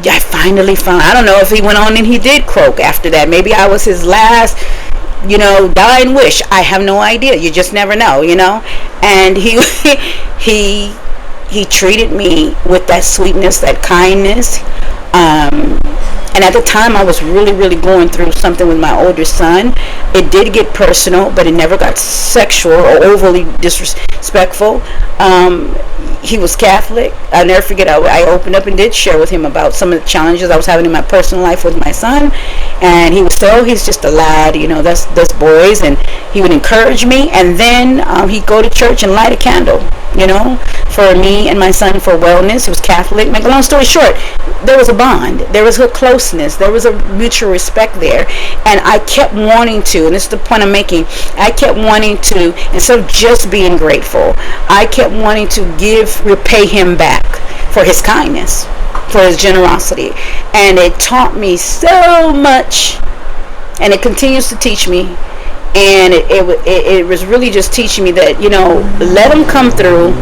I finally found, I don't know if he went on and he did croak after that. Maybe I was his last, dying wish. I have no idea. You just never know, And he treated me with that sweetness, that kindness. And at the time, I was really, really going through something with my older son. It did get personal, but it never got sexual or overly disrespectful. He was Catholic. I'll never forget, I opened up and did share with him about some of the challenges I was having in my personal life with my son. And he was he's just a lad, that's boys. And he would encourage me. And then he'd go to church and light a candle, for me and my son for wellness. He was Catholic. Make a long story short, there was a bond. There was a closeness. There was a mutual respect there. And I kept wanting to, and this is the point I'm making, I kept wanting to, instead of just being grateful, I kept wanting to repay him back for his kindness, for his generosity. And it taught me so much, and it continues to teach me. And it was really just teaching me that, let him come through.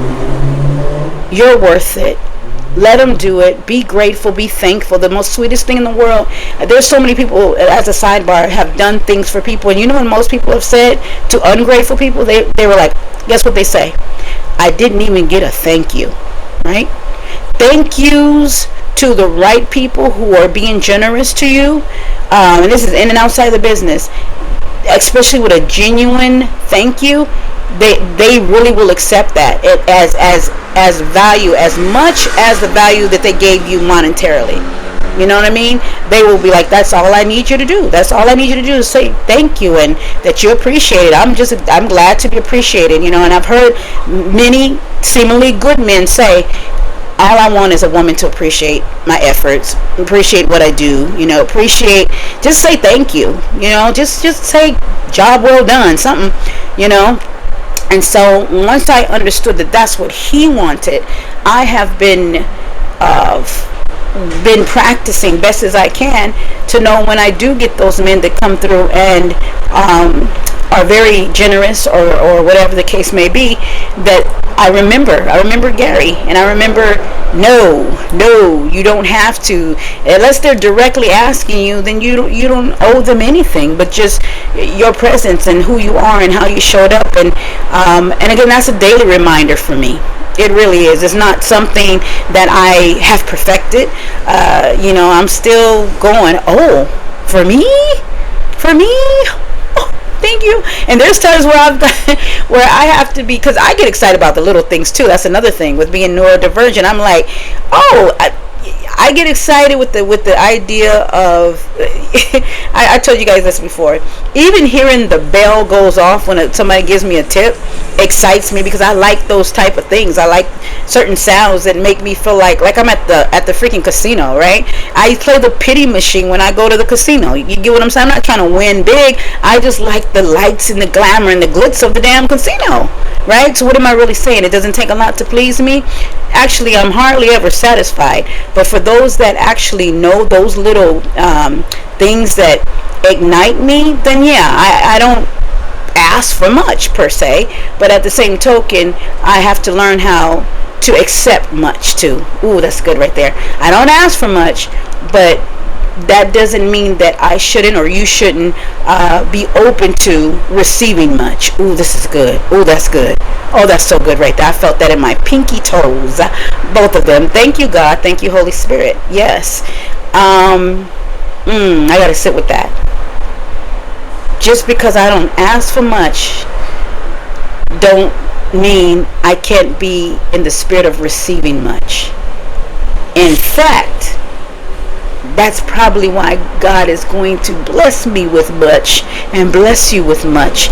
You're worth it. Let them do it. Be grateful. Be thankful. The most sweetest thing in the world. There's so many people, as a sidebar, have done things for people. And what most people have said to ungrateful people? They were like, guess what they say? I didn't even get a thank you. Right? Thank yous to the right people who are being generous to you. And this is in and outside the business. especially with a genuine thank you, they really will accept that as value, as much as the value that they gave you monetarily. You know what I mean? They will be like, that's all I need you to do. That's all I need you to do is say thank you and that you appreciate it. I'm glad to be appreciated, you know. And I've heard many seemingly good men say, all I want is a woman to appreciate my efforts, appreciate what I do, you know, appreciate, just say thank you, you know, just say job well done, something, you know. And so once I understood that that's what he wanted, I have been practicing best as I can to know when I do get those men that come through and are very generous or whatever the case may be, that I remember Gary, and I remember, no, you don't have to, unless they're directly asking you, then you don't owe them anything but just your presence and who you are and how you showed up. And again, that's a daily reminder for me. It really is. It's not something that I have perfected. You know, I'm still going, oh, for me? Oh, thank you. And there's times where where I have to be, because I get excited about the little things too. That's another thing with being neurodivergent. I'm like, oh, I get excited with the idea of I told you guys this before. Even hearing the bell goes off when somebody gives me a tip excites me, because I like those type of things. I like certain sounds that make me feel like I'm at the freaking casino, right? I play the pity machine when I go to the casino. You get what I'm saying? I'm not trying to win big. I just like the lights and the glamour and the glitz of the damn casino, right? So what am I really saying? It doesn't take a lot to please me. Actually, I'm hardly ever satisfied. But for those that actually know those little things that ignite me, then yeah, I don't ask for much per se, but at the same token, I have to learn how to accept much too. Ooh, that's good right there. I don't ask for much, but that doesn't mean that I shouldn't or you shouldn't be open to receiving much. Ooh, this is good. Ooh, that's good. Oh, that's so good right there. I felt that in my pinky toes, both of them. Thank you, God. Thank you, Holy Spirit. Yes. I gotta sit with that. Just because I don't ask for much don't mean I can't be in the spirit of receiving much. In fact, that's probably why God is going to bless me with much and bless you with much,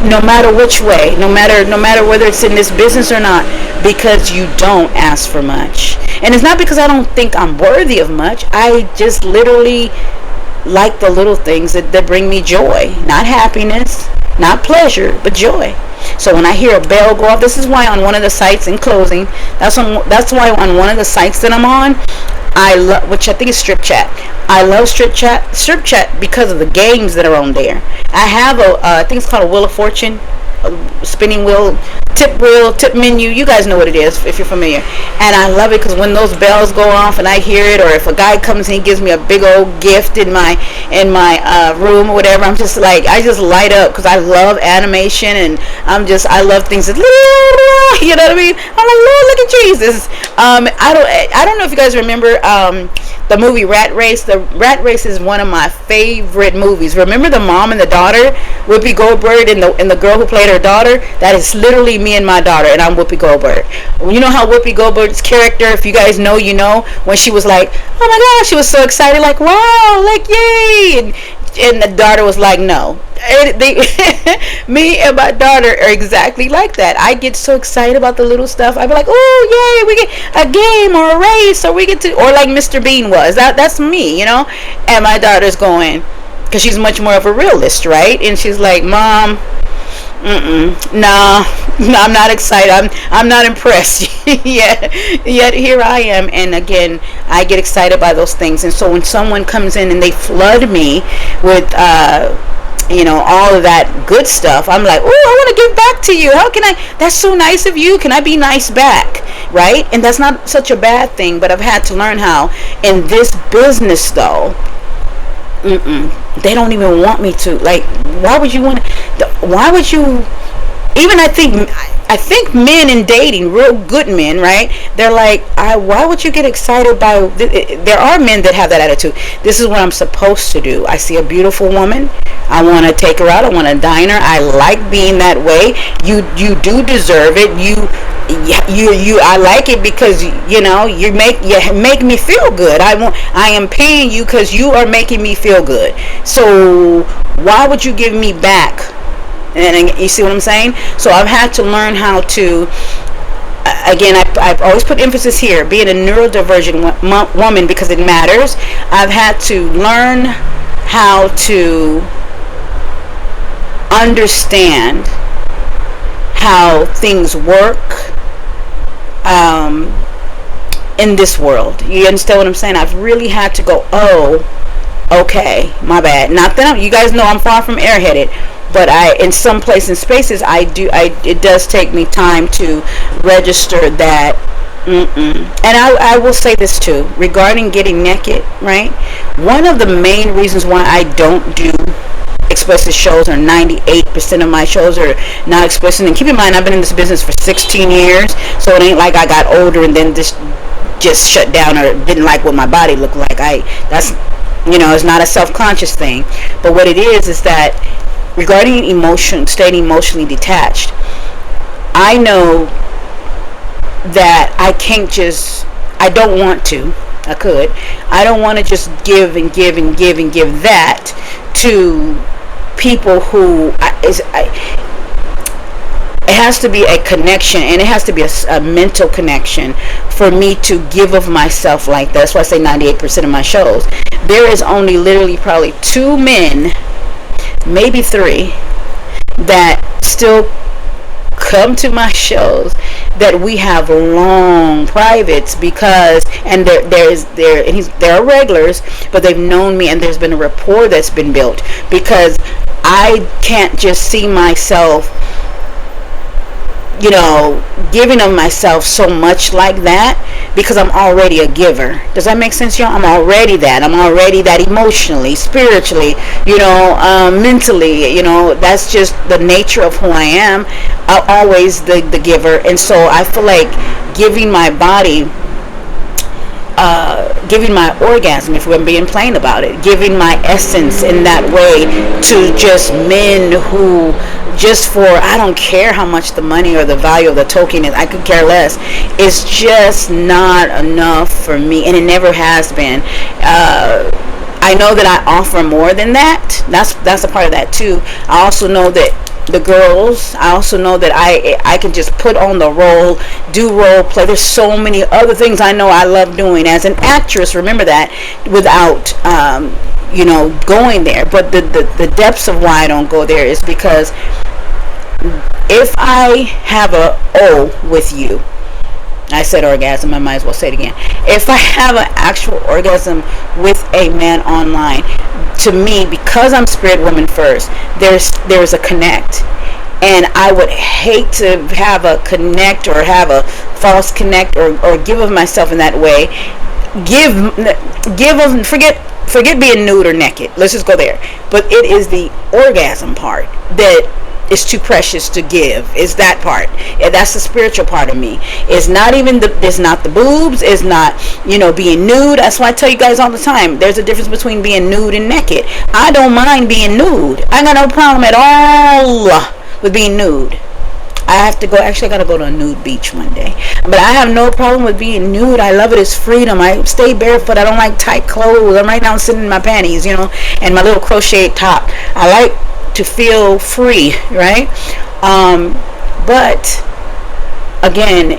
no matter which way, no matter whether it's in this business or not, because you don't ask for much. And it's not because I don't think I'm worthy of much. I just literally like the little things that bring me joy, not happiness, not pleasure, but joy. So when I hear a bell go off, this is why on one of the sites, in closing, that's why on one of the sites that I'm on, I love, which I think is Strip Chat. I love Strip Chat because of the games that are on there. I have I think it's called a Wheel of Fortune, a spinning wheel, tip menu. You guys know what it is if you're familiar. And I love it because when those bells go off and I hear it, or if a guy comes and he gives me a big old gift in my room or whatever, I'm just like, I just light up because I love animation, and I love things that, you know what I mean? I'm like, Lord, look at Jesus. I don't know if you guys remember the movie Rat Race. The Rat Race is one of my favorite movies. Remember the mom and the daughter, Whoopi Goldberg and the girl who played her daughter? That is literally me and my daughter, and I'm Whoopi Goldberg. You know how Whoopi Goldberg's character, if you guys know, you know, when she was like, oh my gosh, she was so excited, like, wow, like, yay, and the daughter was like, no. Me and my daughter are exactly like that. I get so excited about the little stuff. I'd be like, oh yay, we get a game or a race, or we get to, or like Mr. Bean was. That's me, you know. And my daughter's going, because she's much more of a realist, right? And she's like, Mom, nah, I'm not excited. I'm not impressed yet here I am. And again, I get excited by those things. And so when someone comes in and they flood me with all of that good stuff, I'm like, oh, I want to give back to you. How can I? That's so nice of you. Can I be nice back? Right? And that's not such a bad thing, but I've had to learn how. In this business though, they don't even want me to. Like, why would you even I think men in dating, real good men, right? They're like, why would you get excited by? There are men that have that attitude. This is what I'm supposed to do. I see a beautiful woman. I want to take her out. I want to dine her. I like being that way. You do deserve it. You I like it because you make me feel good. I am paying you because you are making me feel good. So why would you give me back? And you see what I'm saying? So I've had to learn how to, again, I've always put emphasis here, being a neurodivergent woman, because it matters. I've had to learn how to understand how things work in this world. You understand what I'm saying? I've really had to go, oh, okay, my bad. Not that you guys know I'm far from airheaded, but in some places and spaces, it does take me time to register that. And I will say this too, regarding getting naked, right? One of the main reasons why I don't do explicit shows, or 98% of my shows are not explicit. And keep in mind, I've been in this business for 16 years, so it ain't like I got older and then this just shut down or didn't like what my body looked like. It's not a self-conscious thing. But what it is that regarding staying emotionally detached, I know that I don't want to. I don't want to just give and give and give and give that to people who it has to be a connection, and it has to be a mental connection for me to give of myself like that. That's why I say 98% of my shows. There is only literally probably 2 men, maybe 3, that still come to my shows that we have long privates, because and there are regulars, but they've known me and there's been a rapport that's been built, because I can't just see myself giving of myself so much like that, because I'm already a giver. Does that make sense, y'all? I'm already that emotionally, spiritually, mentally, that's just the nature of who I am. I'm always the giver. And so I feel like giving my body, giving my orgasm, if we're being plain about it, giving my essence in that way to just men who, just for, I don't care how much the money or the value of the token is, I could care less. It's just not enough for me, and it never has been. I know that I offer more than that. That's a part of that too. I also know that the girls, I also know that I can just put on the role, do role play. There's so many other things I know I love doing as an actress, remember that, without going there. But the depths of why I don't go there is because if I have a O with you, I said orgasm, I might as well say it again. If I have an actual orgasm with a man online, to me, because I'm spirit woman first, there's a connect. And I would hate to have a connect or have a false connect or give of myself in that way. Forget being nude or naked. Let's just go there. But it is the orgasm part that is too precious to give. Is that part? And that's the spiritual part of me. It's not even it's not the boobs. It's not being nude. That's why I tell you guys all the time, there's a difference between being nude and naked. I don't mind being nude. I got no problem at all with being nude. I gotta go to a nude beach one day. But I have no problem with being nude. I love it as freedom. I stay barefoot. I don't like tight clothes. I'm right now sitting in my panties, and my little crocheted top. I like to feel free, right? But again,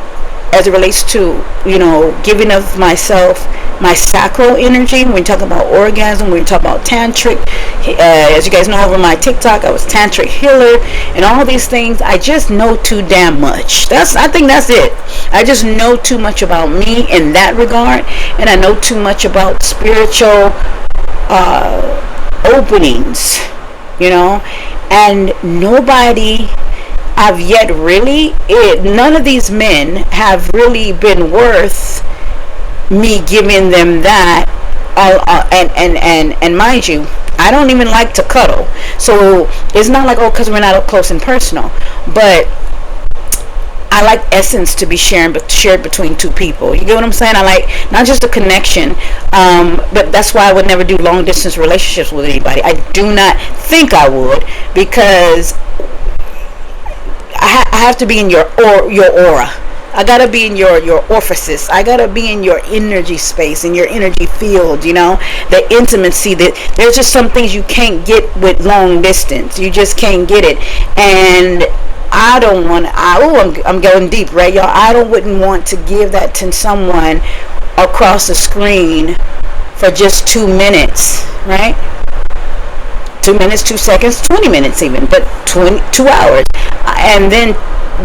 as it relates to giving of myself, my sacral energy, when we talk about orgasm, when we talk about tantric, as you guys know, over my TikTok I was tantric healer and all these things. I just know too damn much. I think that's it. I just know too much about me in that regard, and I know too much about spiritual openings, and nobody I've yet none of these men have really been worth me giving them that. And mind you, I don't even like to cuddle. So it's not like, oh, because we're not up close and personal. But I like essence to be shared between two people. You get what I'm saying? I like not just a connection, but that's why I would never do long distance relationships with anybody. I do not think I would, because I have to be in your aura. I gotta be in your orifices. I gotta be in your energy space, in your energy field. The intimacy, that there's just some things you can't get with long distance. You just can't get it, and I don't want. I'm going deep, right, y'all? Wouldn't want to give that to someone across the screen for just 2 minutes, right? 2 minutes, 2 seconds, 20 minutes even, but 2 hours, and then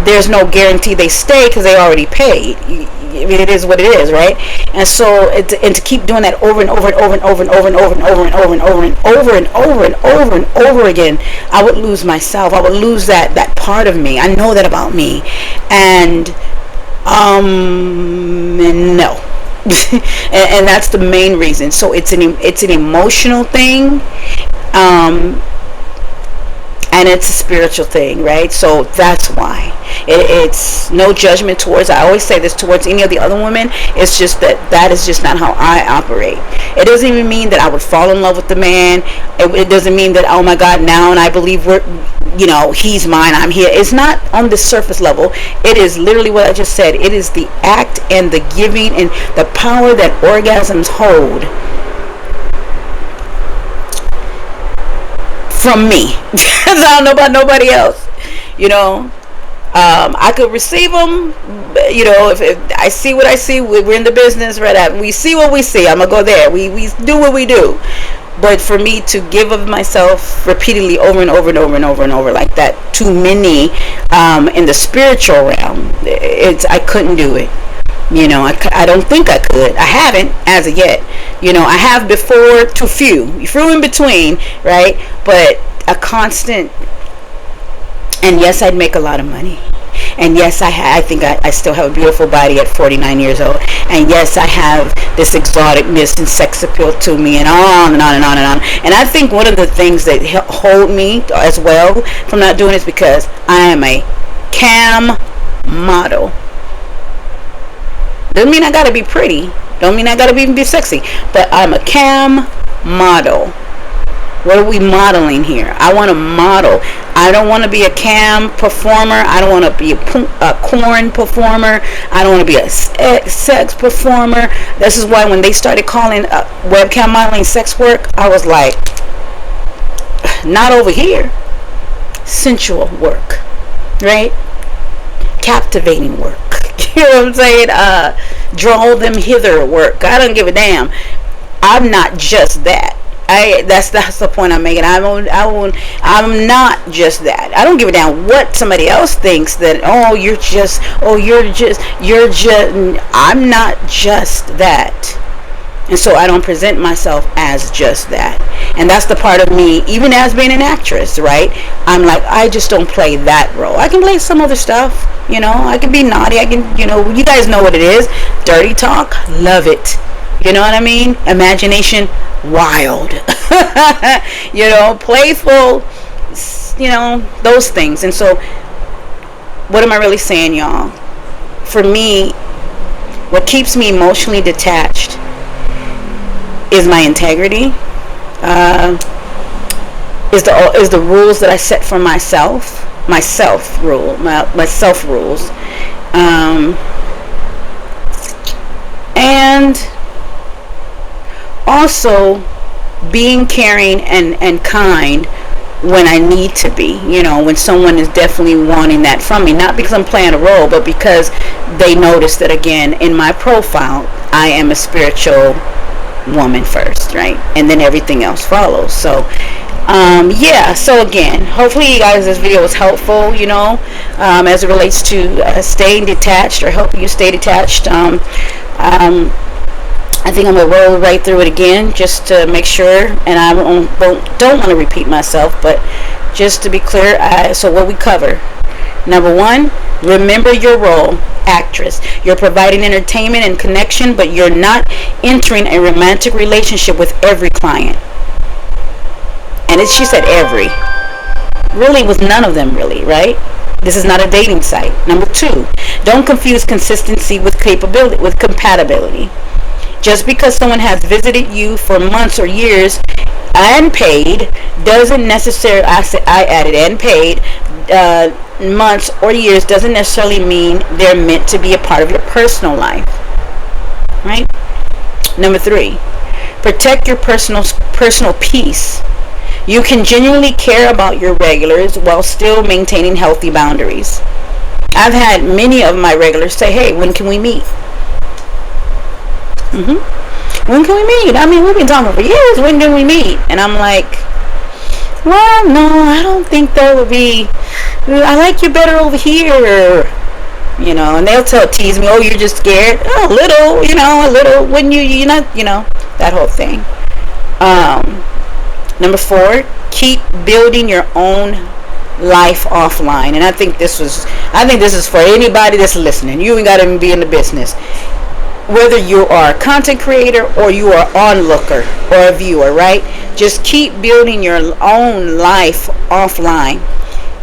there's no guarantee they stay because they already paid. I mean, it is what it is, right? And so, and to keep doing that over and over and over and over and over and over and over and over and over and over and over and over and over again, I would lose myself. I would lose that part of me. I know that about me, and no. And that's the main reason. So it's an emotional thing, and it's a spiritual thing, right? So that's why it's no judgment towards, I always say this, towards any of the other women. It's just that is just not how I operate. It doesn't even mean that I would fall in love with the man. It doesn't mean that, oh my God, now and I believe he's mine, I'm here. It's not on the surface level. It is literally what I just said. It is the act and the giving and the power that orgasms hold from me. I don't know about nobody else. I could receive them. If I see what I see, we're in the business, right? We see what we see. I'm gonna go there. We do what we do. But for me to give of myself repeatedly over and over and over and over and over like that to many in the spiritual realm, I couldn't do it. I don't think I could. I haven't as of yet. I have before, to few in between, right? But a constant, and yes, I'd make a lot of money. And yes, I think I still have a beautiful body at 49 years old. And yes, I have this exoticness and sex appeal to me, and on and on and on and on. And I think one of the things that hold me as well from not doing it is because I am a cam model. Doesn't mean I gotta be pretty. Don't mean I gotta be sexy. But I'm a cam model. What are we modeling here? I want to model. I don't want to be a cam performer. I don't want to be a corn performer. I don't want to be a sex performer. This is why when they started calling webcam modeling sex work, I was like, not over here. Sensual work, right? Captivating work. You know what I'm saying? Draw them hither work. I don't give a damn. I'm not just that. That's the point I'm making. I'm not just that. I don't give a damn what somebody else thinks that, I'm not just that. And so I don't present myself as just that. And that's the part of me, even as being an actress, right? I'm like, I just don't play that role. I can play some other stuff, I can be naughty. I can, you guys know what it is. Dirty talk, love it. You know what I mean? Imagination, wild. Playful, those things. And so, what am I really saying, y'all? For me, what keeps me emotionally detached is my integrity, is the rules that I set for myself, my self rules, and also being caring and kind when I need to be, when someone is definitely wanting that from me, not because I'm playing a role, but because they notice that, again, in my profile, I am a spiritual woman first, right? And then everything else follows. So so again, hopefully you guys, this video was helpful, as it relates to staying detached or helping you stay detached. I think I'm going to roll right through it again just to make sure, and I don't want to repeat myself, but just to be clear, so what we cover: number one, remember your role, actress. You're providing entertainment and connection, but you're not entering a romantic relationship with every client. And she said every. Really was none of them really, right? This is not a dating site. Number 2, don't confuse consistency with capability, with compatibility. Just because someone has visited you for months or years and paid doesn't necessarily, I added and paid, months or years doesn't necessarily mean they're meant to be a part of your personal life, right? Number 3, protect your personal peace. You can genuinely care about your regulars while still maintaining healthy boundaries. I've had many of my regulars say, hey, when can we meet? When can we meet? I mean, we've been talking for years. When can we meet? And I'm like, well, no, I don't think that would be. I like you better over here. You know, and they'll tease me, oh, you're just scared. Oh, a little, a little. When you're not, that whole thing. Number 4, keep building your own life offline. And I think this is for anybody that's listening. You ain't got to be in the business. Whether you are a content creator or you are onlooker or a viewer, right? Just keep building your own life offline.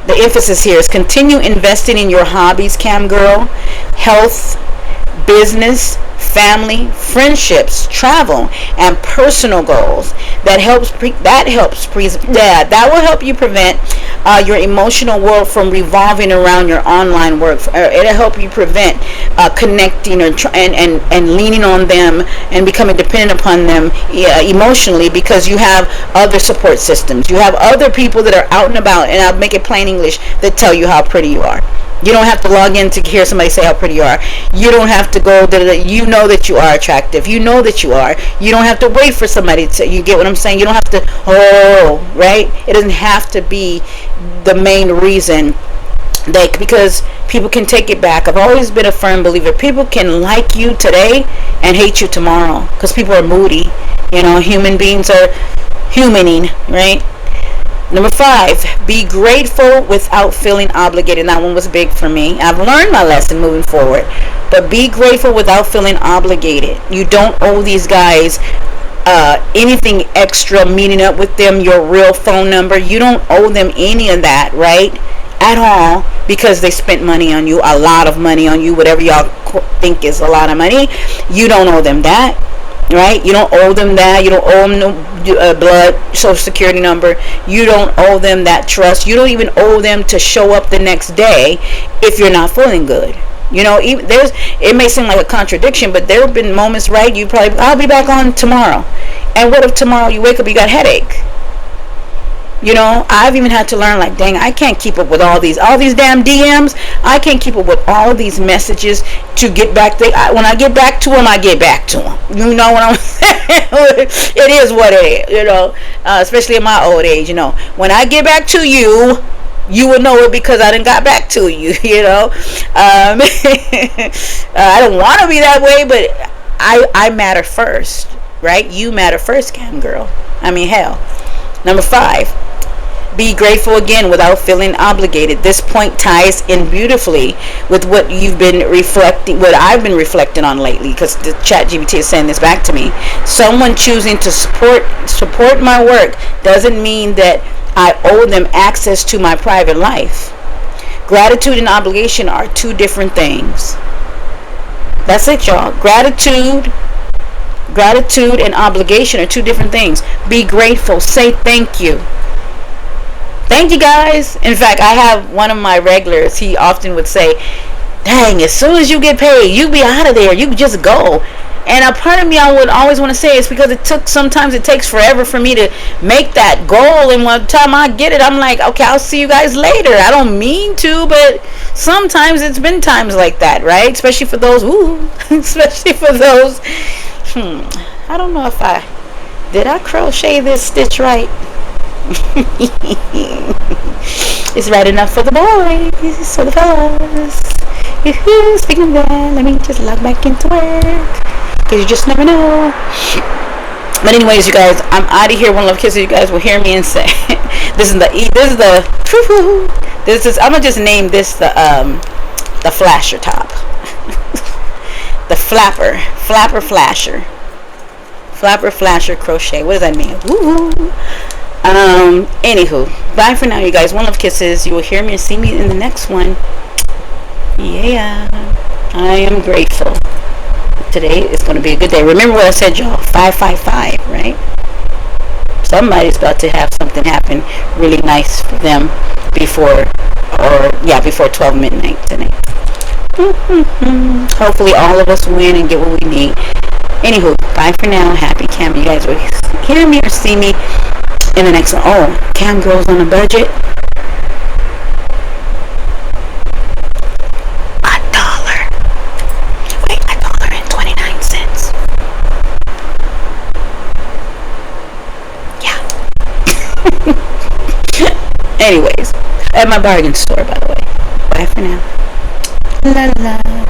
The emphasis here is continue investing in your hobbies, cam girl, health, business, family, friendships, travel, and personal goals. That will help you prevent your emotional world from revolving around your online work. It'll help you prevent connecting and leaning on them and becoming dependent upon them emotionally, because you have other support systems. You have other people that are out and about, and I'll make it plain English, that tell you how pretty you are. You don't have to log in to hear somebody say how pretty you are. You don't have to go you know that you are attractive. You know that you are. You don't have to wait for somebody to, you get what I'm saying? You don't have to, right? It doesn't have to be the main reason, because people can take it back. I've always been a firm believer. People can like you today and hate you tomorrow, because people are moody. Human beings are humaning, right? Number 5, be grateful without feeling obligated. That one was big for me. I've learned my lesson moving forward. But be grateful without feeling obligated. You don't owe these guys anything extra, meeting up with them, your real phone number. You don't owe them any of that, right? At all, because they spent money on you, a lot of money on you, whatever y'all think is a lot of money. You don't owe them that. Right? You don't owe them that. You don't owe them no blood, social security number. You don't owe them that trust. You don't even owe them to show up the next day if you're not feeling good. It may seem like a contradiction, but there have been moments, right? I'll be back on tomorrow. And what if tomorrow you wake up, you got a headache? I've even had to learn, like, dang, I can't keep up with all these damn DMs. I can't keep up with all these messages to get back. When I get back to them, I get back to them. You know what I'm saying? It is what it is, especially in my old age, When I get back to you, you will know it because I done got back to you, I don't want to be that way, but I matter first, right? You matter first, cam girl. I mean, hell. Number 5, be grateful again without feeling obligated. This point ties in beautifully with what I've been reflecting on lately, because the ChatGPT is saying this back to me. Someone choosing to support my work doesn't mean that I owe them access to my private life. Gratitude and obligation are 2 different things. That's it, y'all. Gratitude and obligation are 2 different things. Be grateful. Say thank you. Thank you, guys. In fact, I have one of my regulars. He often would say, dang, as soon as you get paid, you be out of there. You just go. And a part of me, I would always want to say, it's because sometimes it takes forever for me to make that goal. And one time I get it, I'm like, okay, I'll see you guys later. I don't mean to, but sometimes it's been times like that, right? Especially for those, I don't know if did I crochet this stitch right? It's right enough for the boys, for the fellas. Speaking of that, let me just log back into work, because you just never know. But anyways, you guys, I'm out of here. One love kisses. You guys will hear me and say, I'm gonna just name this the flasher top. The flapper flasher crochet. What does that mean? Woo. Anywho, bye for now, you guys. One love kisses. You will hear me and see me in the next one. Yeah, I am grateful. Today is going to be a good day. Remember what I said, y'all. 555, right? Somebody's about to have something happen really nice for them before 12 midnight tonight. Hopefully all of us win and get what we need. Anywho, bye for now. Happy Cam. You guys will hear me or see me in the next one. Oh, Cam Girls on a budget. $1. Wait, $1.29. Yeah. Anyways, at my bargain store, by the way. Bye for now. La la.